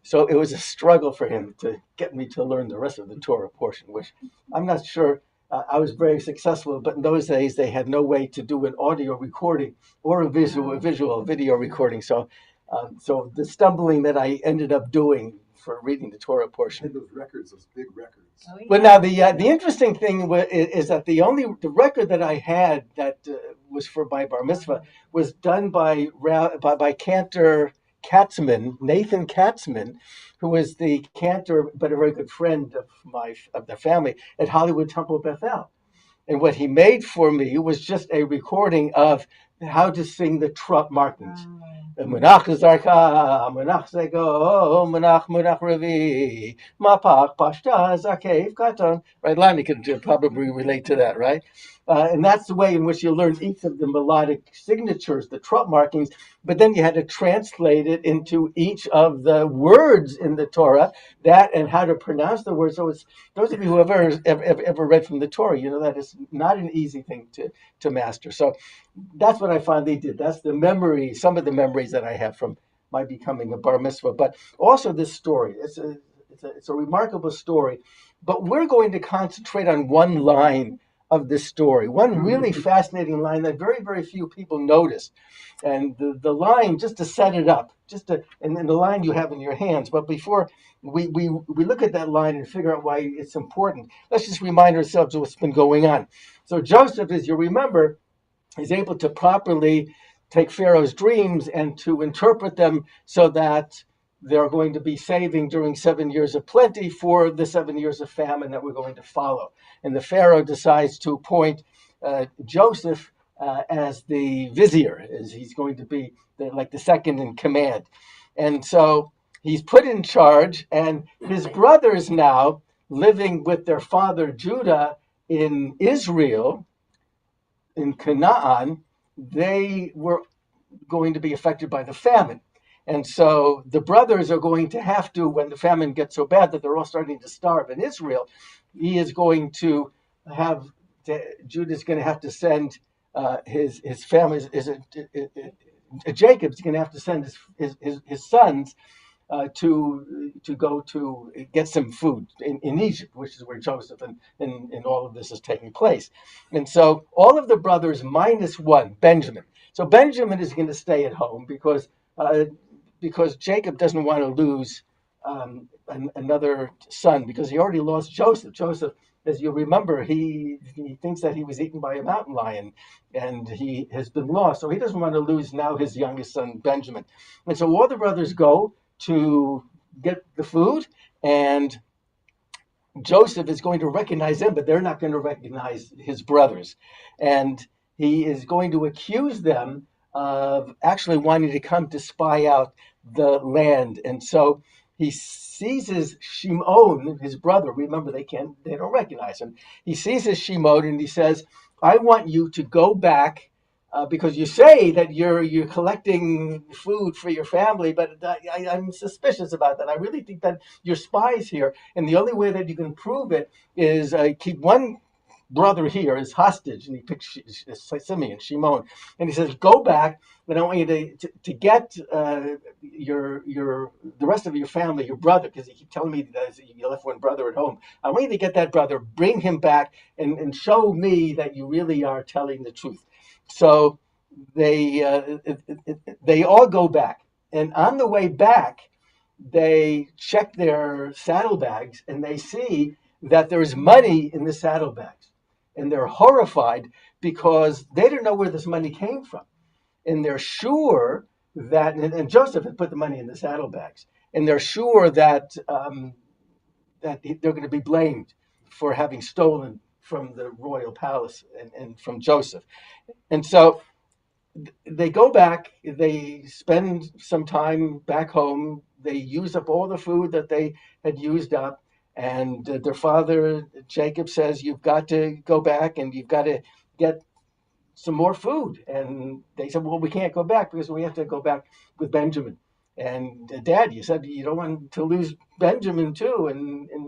So it was a struggle for him to get me to learn the rest of the Torah portion, which I'm not sure I was very successful. But in those days, they had no way to do an audio recording or a visual video recording. So the stumbling that I ended up doing for reading the Torah portion. And those records, those big records. Oh, yeah. Well, now the interesting thing is that the record that I had that was for my bar mitzvah was done by Cantor Katzman, Nathan Katzman, who was the cantor but a very good friend of the family at Hollywood Temple Bethel. And what he made for me was just a recording of how to sing the Trump markings. Munach zarka, munach zego, munach revi, mapach pashta zakev katon. Right, Lani can probably relate to that, right? And that's the way in which you learn each of the melodic signatures, the Trump markings. But then you had to translate it into each of the words in the Torah, that and how to pronounce the words. So it's those of you who have ever read from the Torah, you know that it's not an easy thing to master. So that's what I finally did. That's the memory, some of the memories that I have from my becoming a bar mitzvah. But also this story. It's a remarkable story. But we're going to concentrate on one line of this story, one really fascinating line that very, very few people notice. And the line, just to set it up, and then the line you have in your hands. But before we look at that line and figure out why it's important, let's just remind ourselves of what's been going on. So Joseph, as you remember, is able to properly take Pharaoh's dreams and to interpret them so that they're going to be saving during 7 years of plenty for the 7 years of famine that we're going to follow. And the Pharaoh decides to appoint Joseph as the vizier, as he's going to be the second in command. And so he's put in charge, and his brothers now living with their father Judah in Israel, in Canaan, they were going to be affected by the famine. And so the brothers are going to have to, when the famine gets so bad that they're all starting to starve in Israel, Judah's going to have to send his family, Jacob's going to have to send his sons to go to get some food in Egypt, which is where Joseph and all of this is taking place. And so all of the brothers minus one, Benjamin. So Benjamin is going to stay at home because Jacob doesn't want to lose another son, because he already lost Joseph. Joseph, as you remember, he thinks that he was eaten by a mountain lion, and he has been lost. So he doesn't want to lose now his youngest son, Benjamin. And so all the brothers go to get the food, and Joseph is going to recognize them, but they're not going to recognize his brothers. And he is going to accuse them of actually wanting to come to spy out the land. And so he seizes Shimon, his brother. Remember, they don't recognize him. He seizes Shimon and he says, I want you to go back because you say that you're collecting food for your family, but I'm suspicious about that. I really think that you're spies here, and the only way that you can prove it is keep one brother here as hostage, and he picks Simeon, Shimon, and he says, "Go back, and I want you to get your the rest of your family, your brother, because he keeps telling me that you left one brother at home. I want you to get that brother, bring him back, and show me that you really are telling the truth." So they all go back, and on the way back, they check their saddlebags, and they see that there's money in the saddlebags, and they're horrified because they don't know where this money came from, and they're sure that, and Joseph had put the money in the saddlebags, and they're sure that that they're going to be blamed for having stolen from the royal palace and from Joseph. And so they go back, they spend some time back home, they use up all the food that they had used up, and their father, Jacob, says, you've got to go back and you've got to get some more food. And they said, well, we can't go back because we have to go back with Benjamin. And Dad, you said you don't want to lose Benjamin too,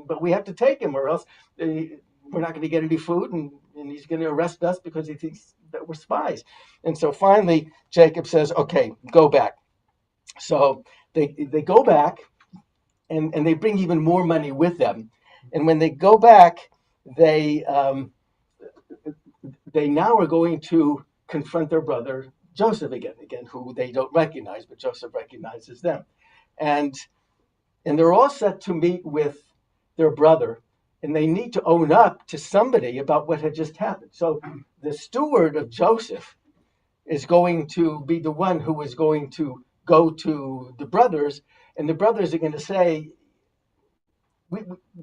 but we have to take him or else we're not going to get any food, and he's going to arrest us because he thinks that we're spies. And so finally, Jacob says, okay, go back. So they go back, and they bring even more money with them. And when they go back, they now are going to confront their brother Joseph again, who they don't recognize, but Joseph recognizes them. And they're all set to meet with their brother, and they need to own up to somebody about what had just happened. So the steward of Joseph is going to be the one who is going to go to the brothers, and the brothers are going to say,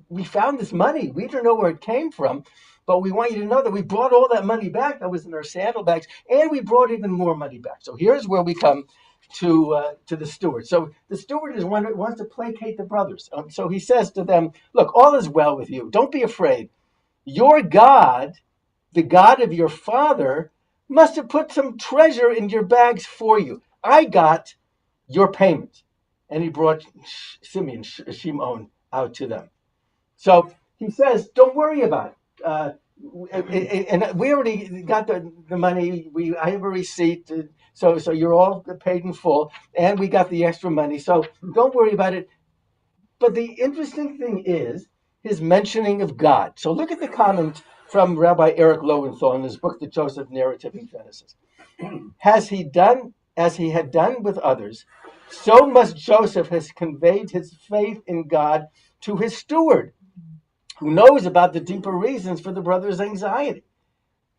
we found this money. We don't know where it came from, but we want you to know that we brought all that money back that was in our saddlebags, and we brought even more money back. So here's where we come to the steward. So the steward is one who wants to placate the brothers. So he says to them, look, all is well with you. Don't be afraid. Your God, the God of your father, must have put some treasure in your bags for you. I got your payment. And he brought Shimon out to them. So he says, don't worry about it. And we already got the money. I have a receipt. So you're all paid in full. And we got the extra money. So don't worry about it. But the interesting thing is his mentioning of God. So look at the comment from Rabbi Eric Lowenthal in his book, The Joseph Narrative in Genesis. Has he done as he had done with others, so must Joseph has conveyed his faith in God to his steward, who knows about the deeper reasons for the brother's anxiety.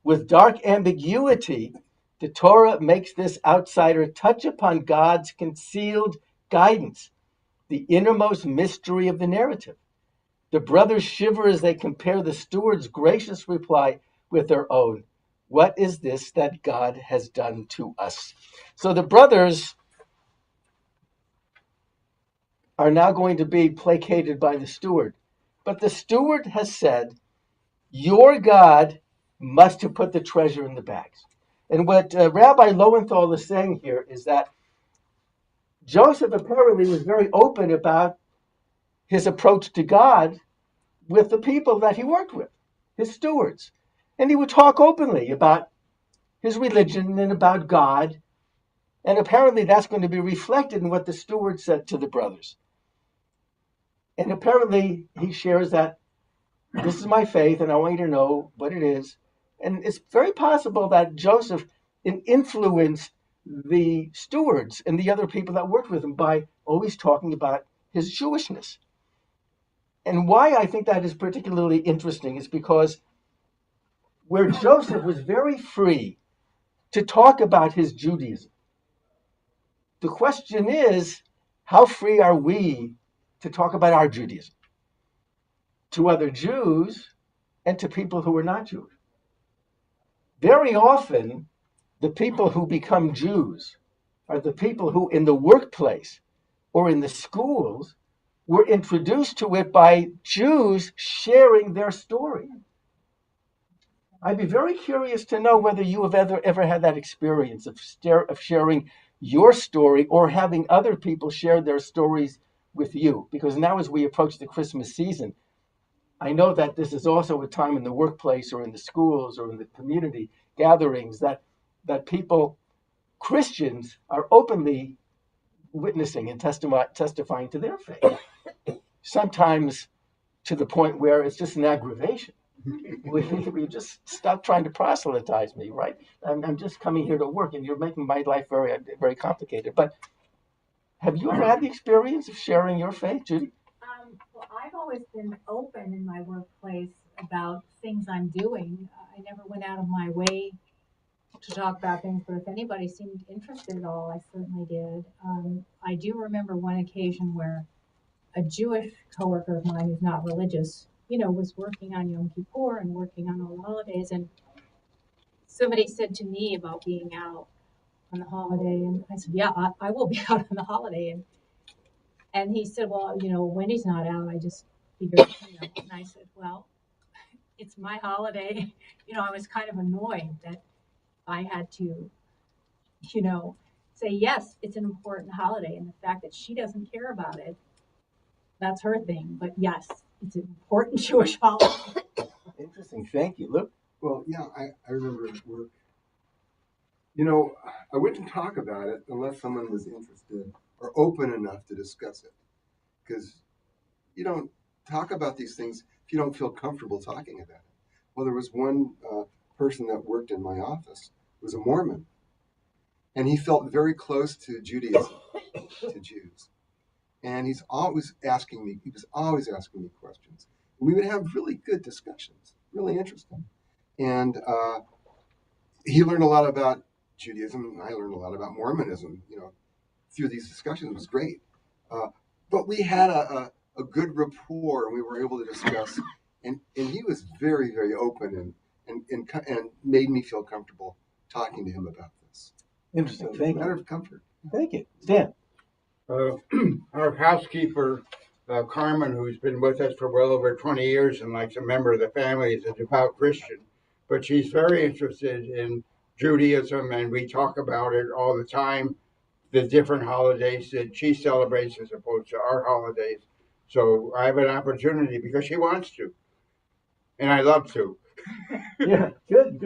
With dark ambiguity, the Torah makes this outsider touch upon God's concealed guidance, the innermost mystery of the narrative. The brothers shiver as they compare the steward's gracious reply with their own. What is this that God has done to us? So the brothers are now going to be placated by the steward. But the steward has said, your God must have put the treasure in the bags. And what Rabbi Lowenthal is saying here is that Joseph apparently was very open about his approach to God with the people that he worked with, his stewards. And he would talk openly about his religion and about God. And apparently that's going to be reflected in what the steward said to the brothers. And apparently he shares that this is my faith and I want you to know what it is. And it's very possible that Joseph influenced the stewards and the other people that worked with him by always talking about his Jewishness. And why I think that is particularly interesting is because where Joseph was very free to talk about his Judaism, the question is, how free are we to talk about our Judaism to other Jews and to people who are not Jewish? Very often, the people who become Jews are the people who in the workplace or in the schools were introduced to it by Jews sharing their story. I'd be very curious to know whether you have ever had that experience of sharing your story or having other people share their stories with you. Because now, as we approach the Christmas season, I know that this is also a time in the workplace or in the schools or in the community gatherings that people, Christians, are openly witnessing and testifying to their faith. Sometimes to the point where it's just an aggravation. We just stop trying to proselytize me, right? I'm just coming here to work, and you're making my life very, very complicated. But have you ever had the experience of sharing your faith, Judy? Well, I've always been open in my workplace about things I'm doing. I never went out of my way to talk about things, but if anybody seemed interested at all, I certainly did. I do remember one occasion where a Jewish coworker of mine who's not religious, was working on Yom Kippur and working on all the holidays, and somebody said to me about being out on the holiday, and I said, yeah, I will be out on the holiday, and he said, well, Wendy's not out, I just figured, and I said, well, it's my holiday. I was kind of annoyed that I had to, say, yes, it's an important holiday, and the fact that she doesn't care about it, that's her thing, but yes, it's an important Jewish holiday. Interesting. Thank you. Look. Well, yeah, I remember at work. I wouldn't talk about it unless someone was interested or open enough to discuss it. Because you don't talk about these things if you don't feel comfortable talking about it. Well, there was one person that worked in my office who was a Mormon. And he felt very close to Judaism, to Jews. And he was always asking me questions. And we would have really good discussions, really interesting. And he learned a lot about Judaism, and I learned a lot about Mormonism, through these discussions. It was great. But we had a good rapport, and we were able to discuss. And he was very, very open and made me feel comfortable talking to him about this. Interesting. So Thank it's a matter you. of comfort. Thank you. Stan. Our housekeeper, Carmen, who's been with us for well over 20 years and like a member of the family, is a devout Christian. But she's very interested in Judaism, and we talk about it all the time, the different holidays that she celebrates as opposed to our holidays. So I have an opportunity because she wants to, and I love to. Yeah, good.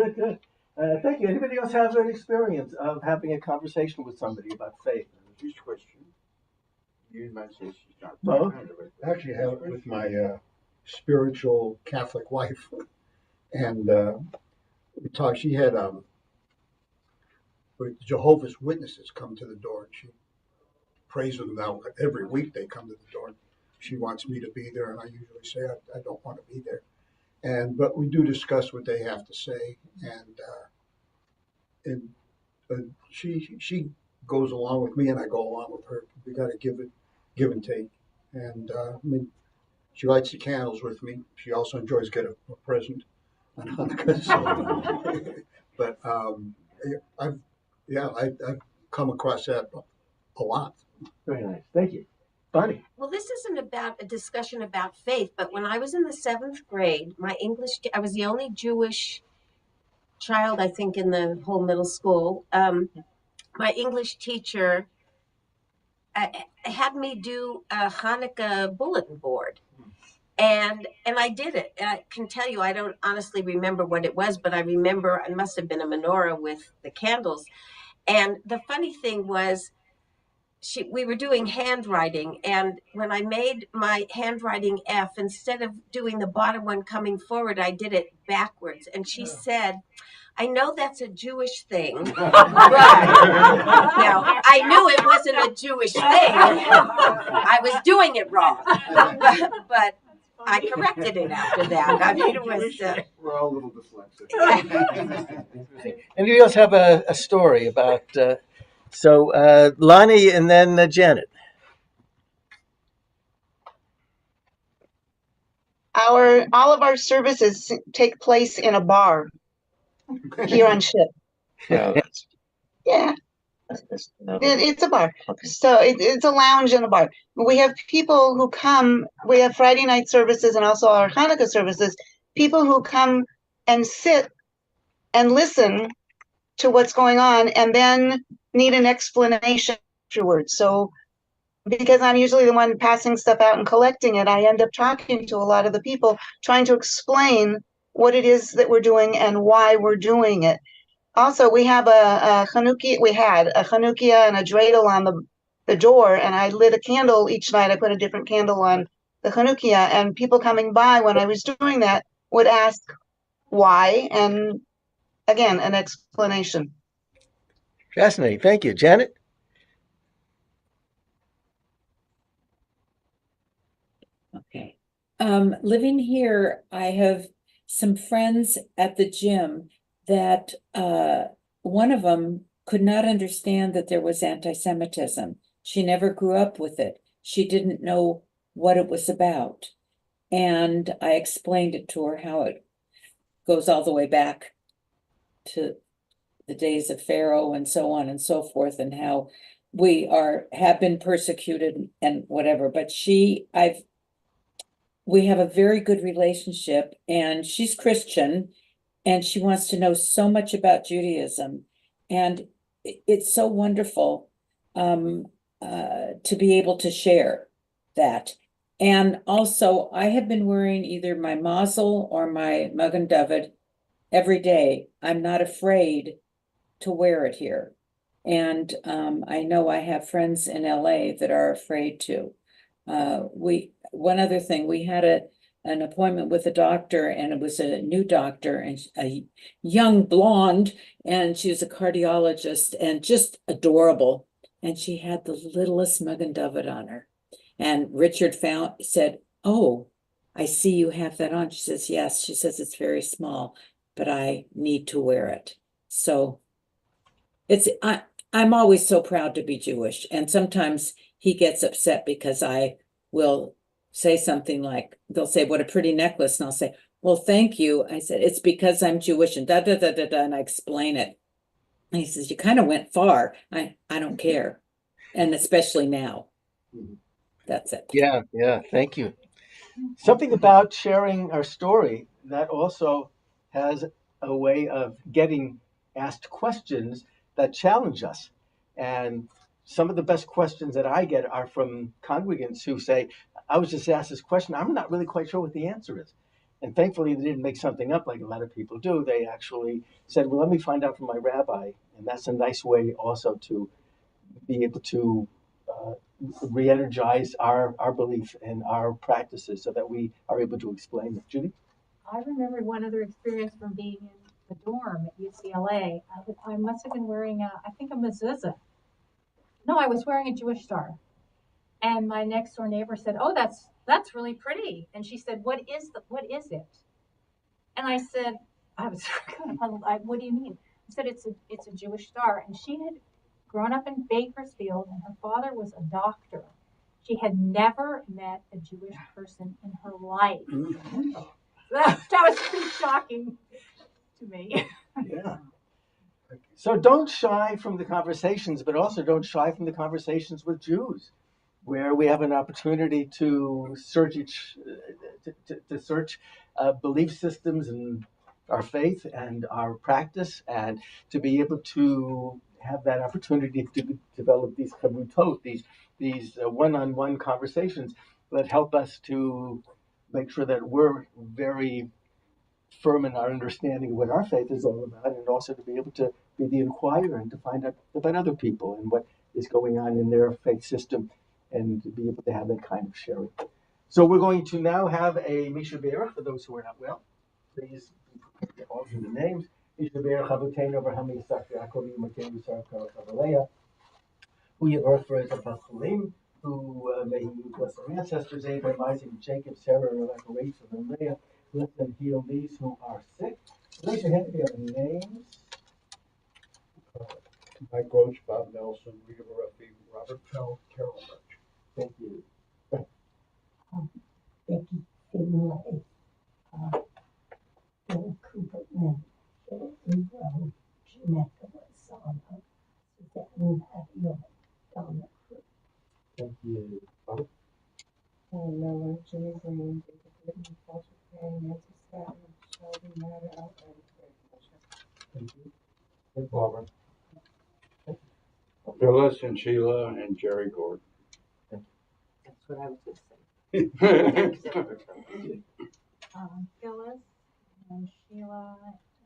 Thank you. Anybody else have an experience of having a conversation with somebody about faith? She's Christian. You might say she's not. Well, I actually have it with my spiritual Catholic wife, and we talked. She had Jehovah's Witnesses come to the door, and she prays with them now. Every week they come to the door. She wants me to be there, and I usually say I don't want to be there. But we do discuss what they have to say, and she goes along with me, and I go along with her. We got to give and take. And she lights the candles with me. She also enjoys getting a present on Hanukkah. So. But I've come across that a lot. Very nice. Thank you. Bonnie. Well, this isn't about a discussion about faith, but when I was in the 7th grade, I was the only Jewish child, I think, in the whole middle school. My English teacher had me do a Hanukkah bulletin board. And I did it. And I can tell you, I don't honestly remember what it was, but I remember it must have been a menorah with the candles. And the funny thing was, we were doing handwriting, and when I made my handwriting F, instead of doing the bottom one coming forward, I did it backwards. And she said, I know that's a Jewish thing, but I knew it wasn't a Jewish thing. I was doing it wrong, but I corrected it after that. I mean, it was. We're all a little dyslexic. Anybody else have a story about? So Lonnie and then Janet. All of our services take place in a bar here on ship. Well, Yeah. It's a bar. So it's a lounge and a bar. We have people who come, we have Friday night services and also our Hanukkah services, people who come and sit and listen to what's going on and then need an explanation afterwards. So because I'm usually the one passing stuff out and collecting it, I end up talking to a lot of the people, trying to explain what it is that we're doing and why we're doing it. Also, we have a Chanukia, we had a Chanukia and a dreidel on the door, and I lit a candle each night. I put a different candle on the Chanukia, and people coming by when I was doing that would ask why, and again, an explanation. Fascinating. Thank you. Janet? Okay. Living here, I have some friends at the gym that one of them could not understand that there was anti-Semitism. She never grew up with it. She didn't know what it was about. And I explained it to her how it goes all the way back to the days of Pharaoh and so on and so forth, and how we have been persecuted and whatever. But we have a very good relationship, and she's Christian, and she wants to know so much about Judaism. And it's so wonderful to be able to share that. And also, I have been wearing either my mazel or my Magen David every day. I'm not afraid to wear it here. And I know I have friends in LA that are afraid to. One other thing, we had an appointment with a doctor, and it was a new doctor, and a young blonde, and she was a cardiologist and just adorable. And she had the littlest Magen David on her. And Richard said, "Oh, I see you have that on." She says, "Yes." She says, "It's very small, but I need to wear it." So I'm always so proud to be Jewish. And sometimes he gets upset because I will say something like, they'll say, "What a pretty necklace." And I'll say, "Well, thank you." I said, "It's because I'm Jewish," and and I explain it. And he says, "You kind of went far." I don't care. And especially now. That's it. Yeah, thank you. Something about sharing our story that also has a way of getting asked questions that challenge us. And some of the best questions that I get are from congregants who say, "I was just asked this question. I'm not really quite sure what the answer is." And thankfully, they didn't make something up like a lot of people do. They actually said, "Well, let me find out from my rabbi." And that's a nice way also to be able to uh, re-energize our belief and our practices so that we are able to explain it. Judy? I remember one other experience from being in the dorm at UCLA. I must have been wearing I think a mezuzah. No, I was wearing a Jewish star. And my next door neighbor said, "Oh, that's really pretty." And she said, what is it?" And I said, I was kind of puzzled. "What do you mean?" I said, it's a Jewish star. And she had grown up in Bakersfield, and her father was a doctor. She had never met a Jewish person in her life. That was pretty shocking to me. Yeah. So don't shy from the conversations, but also don't shy from the conversations with Jews, where we have an opportunity to search to search belief systems and our faith and our practice, and to be able to have that opportunity to develop these kabutot, these one-on-one conversations that help us to make sure that we're very firm in our understanding of what our faith is all about, and also to be able to be the inquirer and to find out about other people and what is going on in their faith system, and to be able to have that kind of sharing. So we're going to now have a Misha Berach for those who are not well. Please alter the names. Misha Berach Havuteinu Avraham Yitzchak Yaakov Yimotenu Yisrael Kol Chavalei, who Yevorach for Ezra Pachulim, who may he bless our ancestors, Abraham, Isaac, Jacob, Sarah, Rebecca, Rachel, and Leah. Let them heal these who are sick. Raise your hand if you have any names. Mike Roach, Bob Nelson, Rita Murphy, Robert Pell, Carol Birch. Thank you. Becky Finlay, Bill Cooperman, Bill Ebro, Jeanette Lozano, Suzanne Barbara. Phyllis and Sheila and Jerry Gord. That's what I was going to say. Phyllis and Sheila,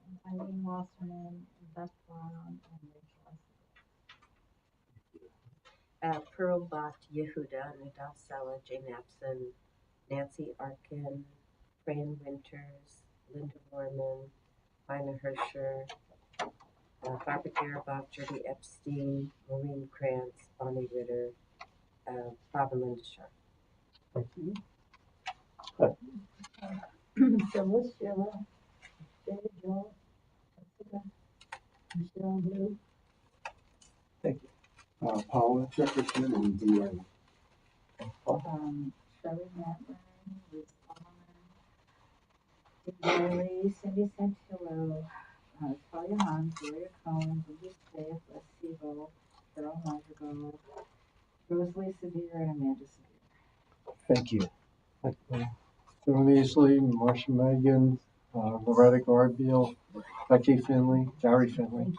and Eileen Wasserman, Beth Brown, and Rachel. Pearl Bach Yehuda, Nadav Sala, Jane Apson, Nancy Arkin, Fran Winters, Linda Lorman, Ina Hersher, Barbara Garabach, Judy Epstein, Maureen Krantz, Bonnie Ritter, Bob and Linda Sharp. Phyllis, Sheila, David Joel, Jessica, Michelle Blue. Thank you. Paula Jefferson and Deanne. Shelley Matlin, Liz Solomon, Riley, Cindy Santillo, Talia Hahn, Gloria Cohen, Linda Smith, Les Siebel, Carol Mondrago, Rosalie Severe, and Amanda Severe. Thank you. Joan Easley, Marcia Megan, Loretta Garfield, Becky Finley, Gary Finley.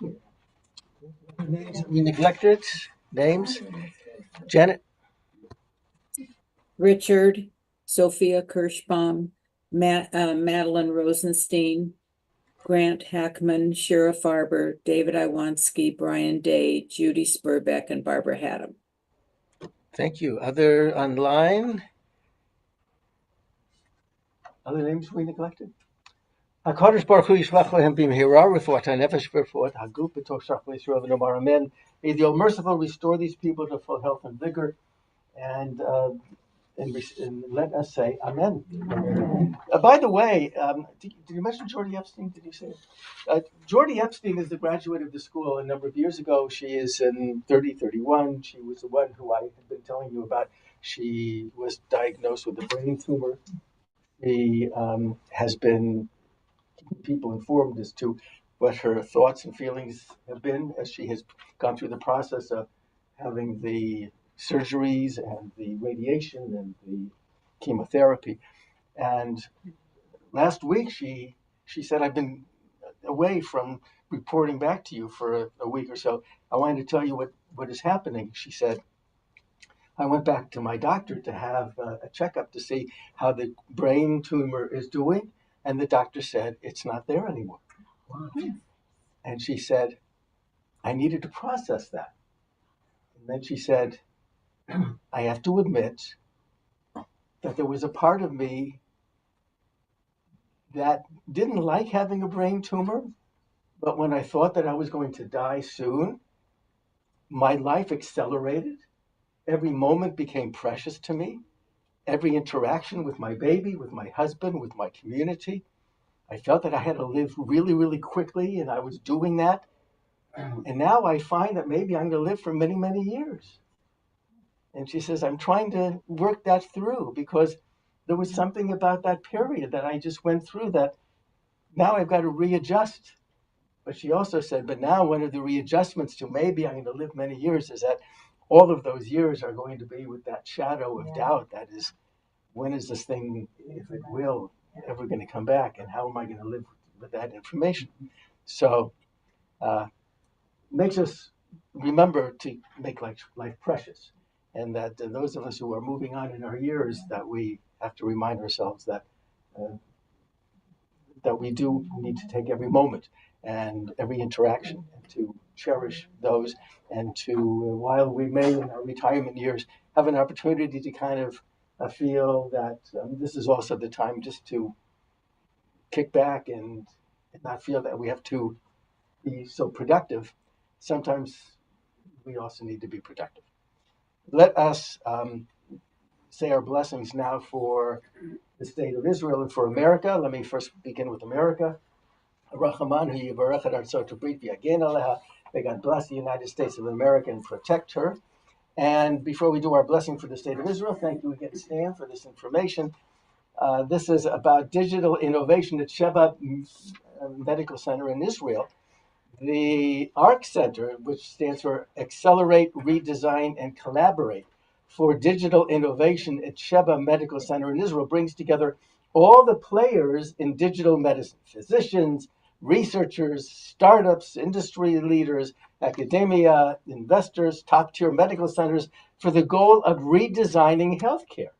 We neglected names. Janet. Richard, Sophia Kirschbaum, Madeline Rosenstein, Grant Hackman, Sheriff Farber, David Iwanski, Brian Day, Judy Spurbeck, and Barbara Haddam. Thank you. Other online? Other names we neglected? HaKadosh Baruch Hu yishlach lehem b'mehira refuat hanefesh v'refuat haguf b'toch shach v'yisrael v'nomar amen. May the All-Merciful restore these people to full health and vigor, and let us say amen. By the way, did you mention Jordy Epstein? Did you say it? Jordy Epstein is the graduate of the school a number of years ago. She is in 31. She was the one who I had been telling you about. She was diagnosed with a brain tumor. She has been keeping people informed as to what her thoughts and feelings have been as she has gone through the process of having the surgeries and the radiation and the chemotherapy. And last week she said, I've been away from reporting back to you for a week or so. I wanted to tell you what is happening. She said, I went back to my doctor to have a checkup to see how the brain tumor is doing. And the doctor said, it's not there anymore. Wow. And she said, I needed to process that. And then she said, I have to admit that there was a part of me that didn't like having a brain tumor. But when I thought that I was going to die soon, my life accelerated. Every moment became precious to me. Every interaction with my baby, with my husband, with my community, I felt that I had to live really, really quickly, and I was doing that. And now I find that maybe I'm going to live for many, many years. And she says, I'm trying to work that through because there was something about that period that I just went through that now I've got to readjust. But she also said, but now one of the readjustments to maybe I'm going to live many years is that all of those years are going to be with that shadow of doubt. That is, when is this thing, if it will, ever going to come back? And how am I going to live with that information? So makes us remember to make life precious. And that those of us who are moving on in our years, that we have to remind ourselves that we do need to take every moment and every interaction and to cherish those, and to, while we may in our retirement years have an opportunity to kind of feel that this is also the time just to kick back and not feel that we have to be so productive. Sometimes we also need to be productive. Let us say our blessings now for the state of Israel and for America. Let me first begin with America. May God bless the United States of America and protect her. And before we do our blessing for the state of Israel, thank you again, Stan, for this information. This is about digital innovation at Sheba Medical Center in Israel. The ARC Center, which stands for Accelerate, Redesign, and Collaborate for Digital Innovation at Sheba Medical Center in Israel, brings together all the players in digital medicine, physicians, researchers, startups, industry leaders, academia, investors, top-tier medical centers for the goal of redesigning healthcare.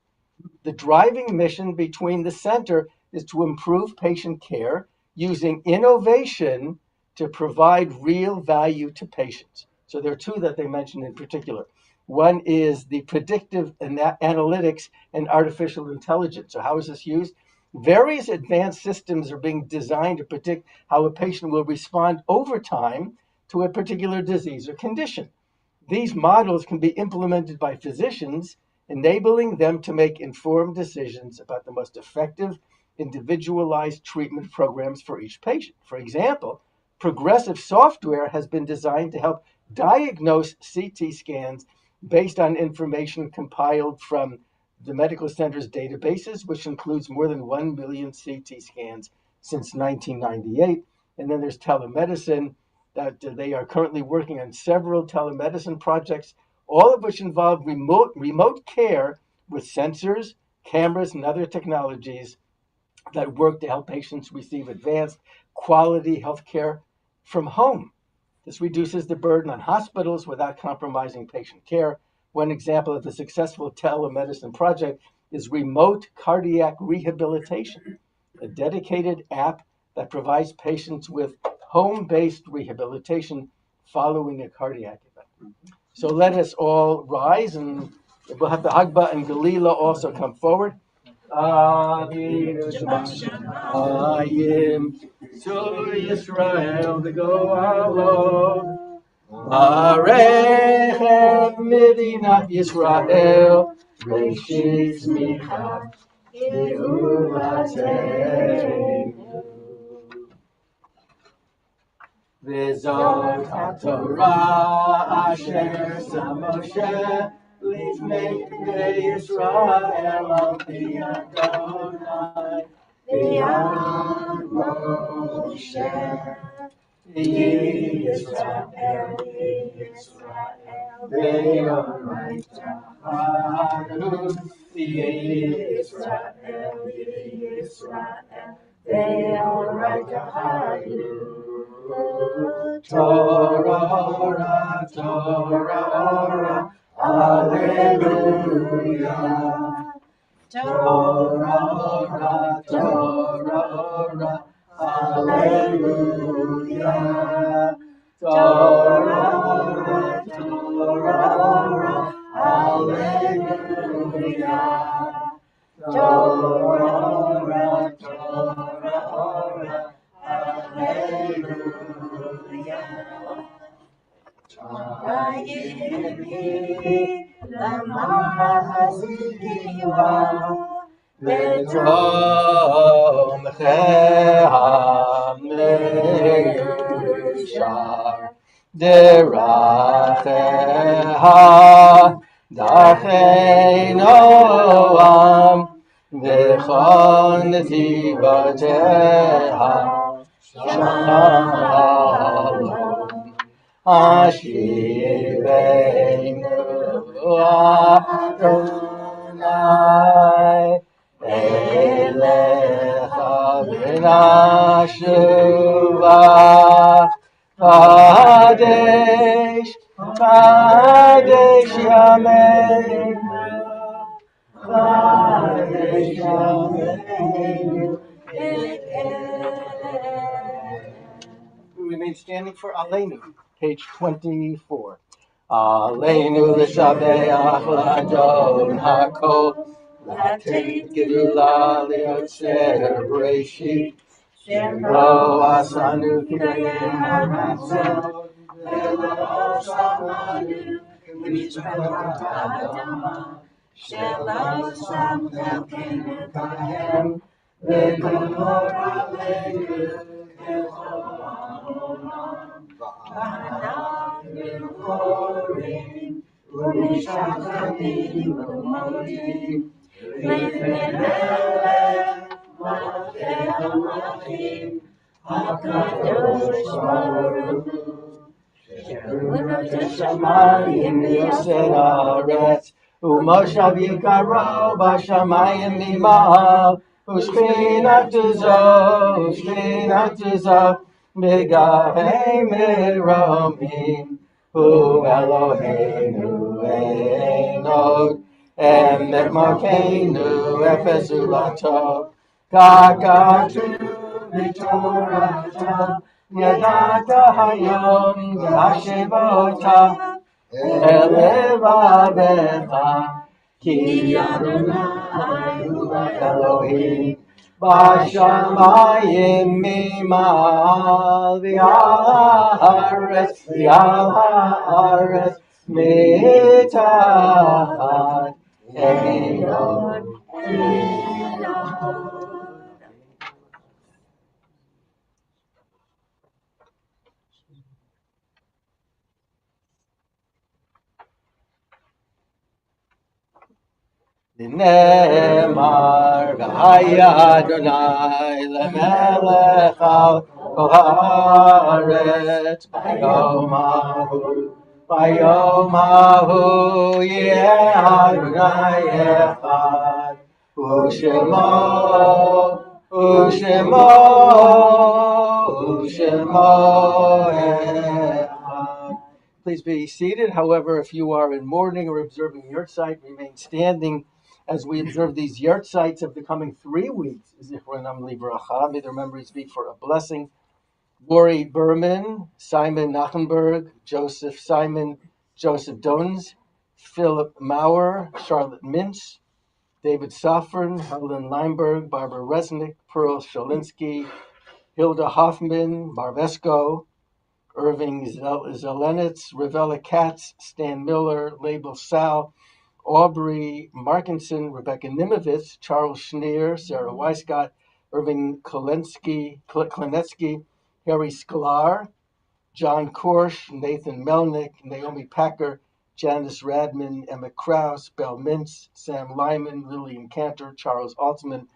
The driving mission between the center is to improve patient care using innovation to provide real value to patients. So there are two that they mentioned in particular. One is the predictive analytics and artificial intelligence. So how is this used? Various advanced systems are being designed to predict how a patient will respond over time to a particular disease or condition. These models can be implemented by physicians, enabling them to make informed decisions about the most effective, individualized treatment programs for each patient. For example, progressive software has been designed to help diagnose CT scans based on information compiled from the medical center's databases, which includes more than 1 million CT scans since 1998. And then there's telemedicine, that they are currently working on several telemedicine projects, all of which involve remote care with sensors, cameras, and other technologies that work to help patients receive advanced quality health care from home. This reduces the burden on hospitals without compromising patient care. One example of the successful telemedicine project is remote cardiac rehabilitation, a dedicated app that provides patients with home-based rehabilitation following a cardiac event. So let us all rise, and we'll have the Hagba and Galila also come forward. Avinu Shemayim, so Yisrael the Goalo, Arechem Medinat Yisrael, Reshit Tzmicha Geulateinu. V'zot haTorah asher sam Moshe lifnei bnei Yisrael al pi Adonai v'yad Moshe Yisrael ve'oraita Harun Yisrael ve'oraita Harun. Torah, ora, Torah, ora, Alleluia. Torah, ora, Torah, ora, Alleluia. Torah, ora, Torah, ora, Alleluia. Torah, ora, Torah, ora, Alleluia. Vayirmi lamahazikima betom che'ameyushar deracheha darchei noam v'chol netivoteha shalom. Ashivenu Adonai Elecha v'nashuva Kadesh Kadesh Yameinu Kadesh Yameinu. We remain standing for Aleinu, page 24. Aleinu l'shabeach l'adon hakol, l'ateit gedula liotzer b'reshit, shelo asanu k'nei haratzot, velo shamanu k'mitzvot ha'adama, shelo sam chelkeinu kahem, v'gomor aleinu V'anachnu chorim u'mishachatim u'modim lifnei melech malchei hamalachim hakadosh baruch hu she'unot hashamayim v'yosei haaretz u'moshav yikaro b'shamayim mima'al u'shchinat zo Megahei meromim, Hu Eloheinu Einod, Emet Malkeinu Efes Ulato, Kakatu V'Torata, Yadata Hayom V'Hashivota, Elevavecha, Ki Adonai Hu Elohim, Bashamayim Mimal V'Haaretz Mitachat Einod. Nemar v'haya Adonai lemelech al kol haaretz bayom hahu yeh Adonai echad u'shemo echad. Please be seated. However, if you are in mourning or observing your site, remain standing as we observe these yurt sites of the coming 3 weeks. Zichronam livracha. May their memories be for a blessing. Lori Berman, Simon Nachenberg, Joseph Simon, Joseph Dones, Philip Maurer, Charlotte Mintz, David Safran, Helen Leinberg, Barbara Resnick, Pearl Shalinsky, Hilda Hoffman, Marvesco, Irving Zelenitz, Ravella Katz, Stan Miller, Label Sal, Aubrey Markinson, Rebecca Nimovitz, Charles Schneer, Sarah Weiscott, Irving Klinetsky, Harry Sklar, John Korsch, Nathan Melnick, Naomi Packer, Janice Radman, Emma Krause, Bell Mintz, Sam Lyman, Lillian Cantor, Charles Altman,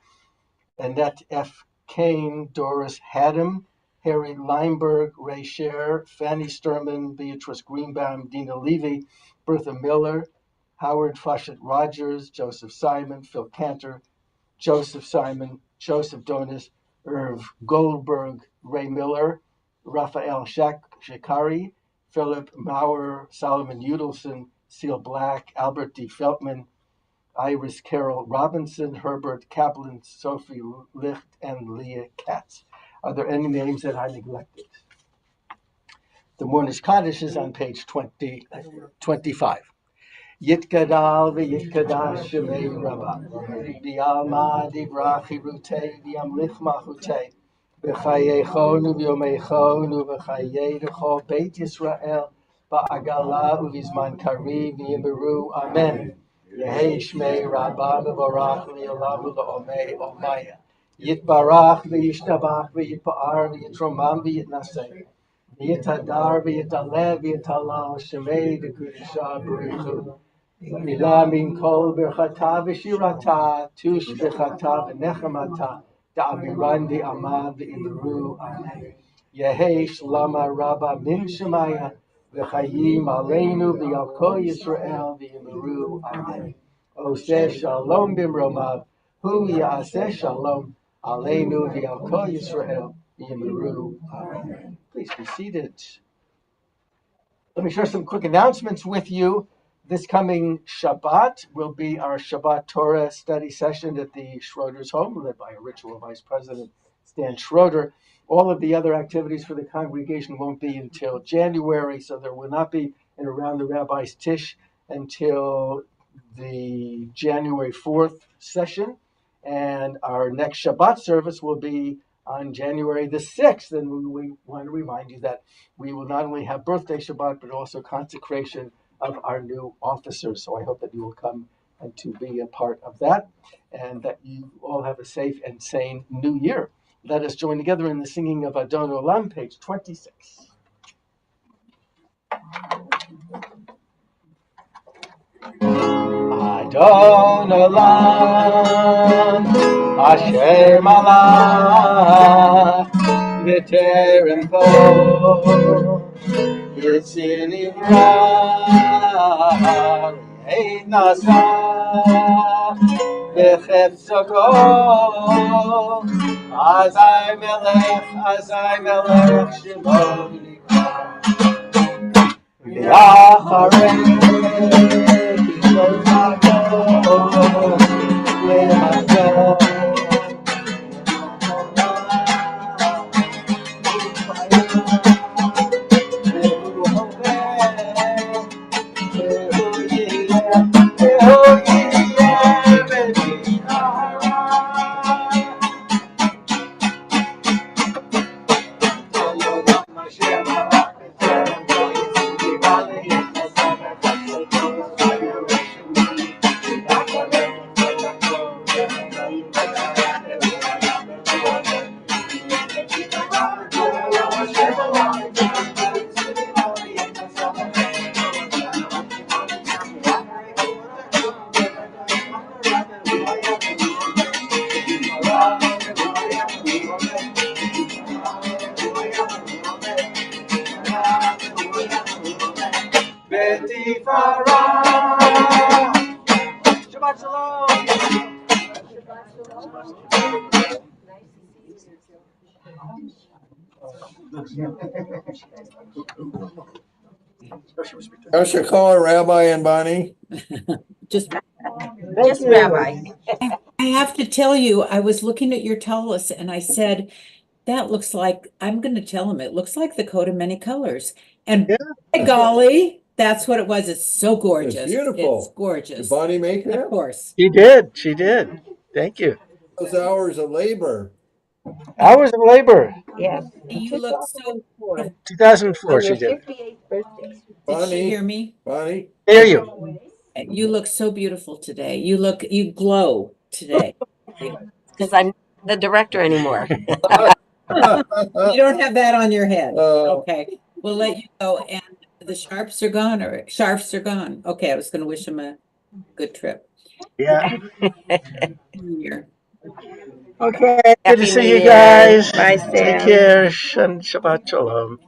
Annette F. Kane, Doris Haddam, Harry Leinberg, Ray Scher, Fanny Sturman, Beatrice Greenbaum, Dina Levy, Bertha Miller, Howard Fawcett Rogers, Joseph Simon, Phil Cantor, Joseph Simon, Joseph Donis, Irv Goldberg, Ray Miller, Raphael Shakari, Philip Maurer, Solomon Udelson, Seal Black, Albert D. Feltman, Iris Carol Robinson, Herbert Kaplan, Sophie Licht, and Leah Katz. Are there any names that I neglected? The Mourner's Kaddish is on page 25. Yitgadal v'yitkadash shemei rabba, v'yalma divrach hirutei v'yamlich machutei, v'chayechonu v'yomeichonu v'chayedecho Beit Yisrael ba'agala uvizman kariv v'yimiru amen. Yehei shmei rabba v'varach li'olam v'la'omei omaya. Yitbarach v'yishtabach v'yitpa'ar v'yitromam v'yitnaseh. V'yitadar v'yitaleh v'yitalal shemei d'kudisha b'richu. Milah min kol birchata v'shirata tush b'chata v'nechamata da'aviran di'ama v'imiru amen. Yehei shlama rabba min shemaya v'chayim aleinu v'yal kol Yisrael v'imiru amen. Oseh shalom b'mromav hu ya'aseh shalom aleinu v'yal kol Yisrael v'imiru amen. Please be seated. Let me share some quick announcements with you. This coming Shabbat will be our Shabbat Torah study session at the Schroeder's home, led by our ritual vice president, Stan Schroeder. All of the other activities for the congregation won't be until January, so there will not be an Around the Rabbi's Tish until the January 4th session. And our next Shabbat service will be on January the 6th. And we want to remind you that we will not only have birthday Shabbat, but also consecration of our new officers. So I hope that you will come and to be a part of that, and that you all have a safe and sane new year. Let us join together in the singing of Adon Olam, page 26. Adon Olam, Asher Malach, V'terem po, Yitzir Nivra, Ein Nasa, בחפצו אזי מלך שמו נקרא ואחרי תשלוט הכל למחזור Shabbat Shalom. Yasher Kohen, Rabbi and Bonnie. Just Rabbi. I have to tell you, I was looking at your tallis and I said, that looks like, I'm going to tell him, it looks like the coat of many colors. And by golly, that's what it was. It's so gorgeous. It's beautiful. It's gorgeous. Did Bonnie make that? Of course. She did. She did. Thank you. Those hours of labor. Hours of labor. Yes. You look so. 2004 she did. 58th birthday. Did Bonnie, she hear me? Bonnie. Hear you. You look so beautiful today. You glow today. Because I'm the director anymore. You don't have that on your head. Oh. Okay, we'll let you go. And the sharps are gone, or sharps are gone. Okay, I was going to wish him a good trip. Yeah. Here. Okay. Good Happy to see New you Year. guys. Bye, Take Sam. care and Shabbat Shalom.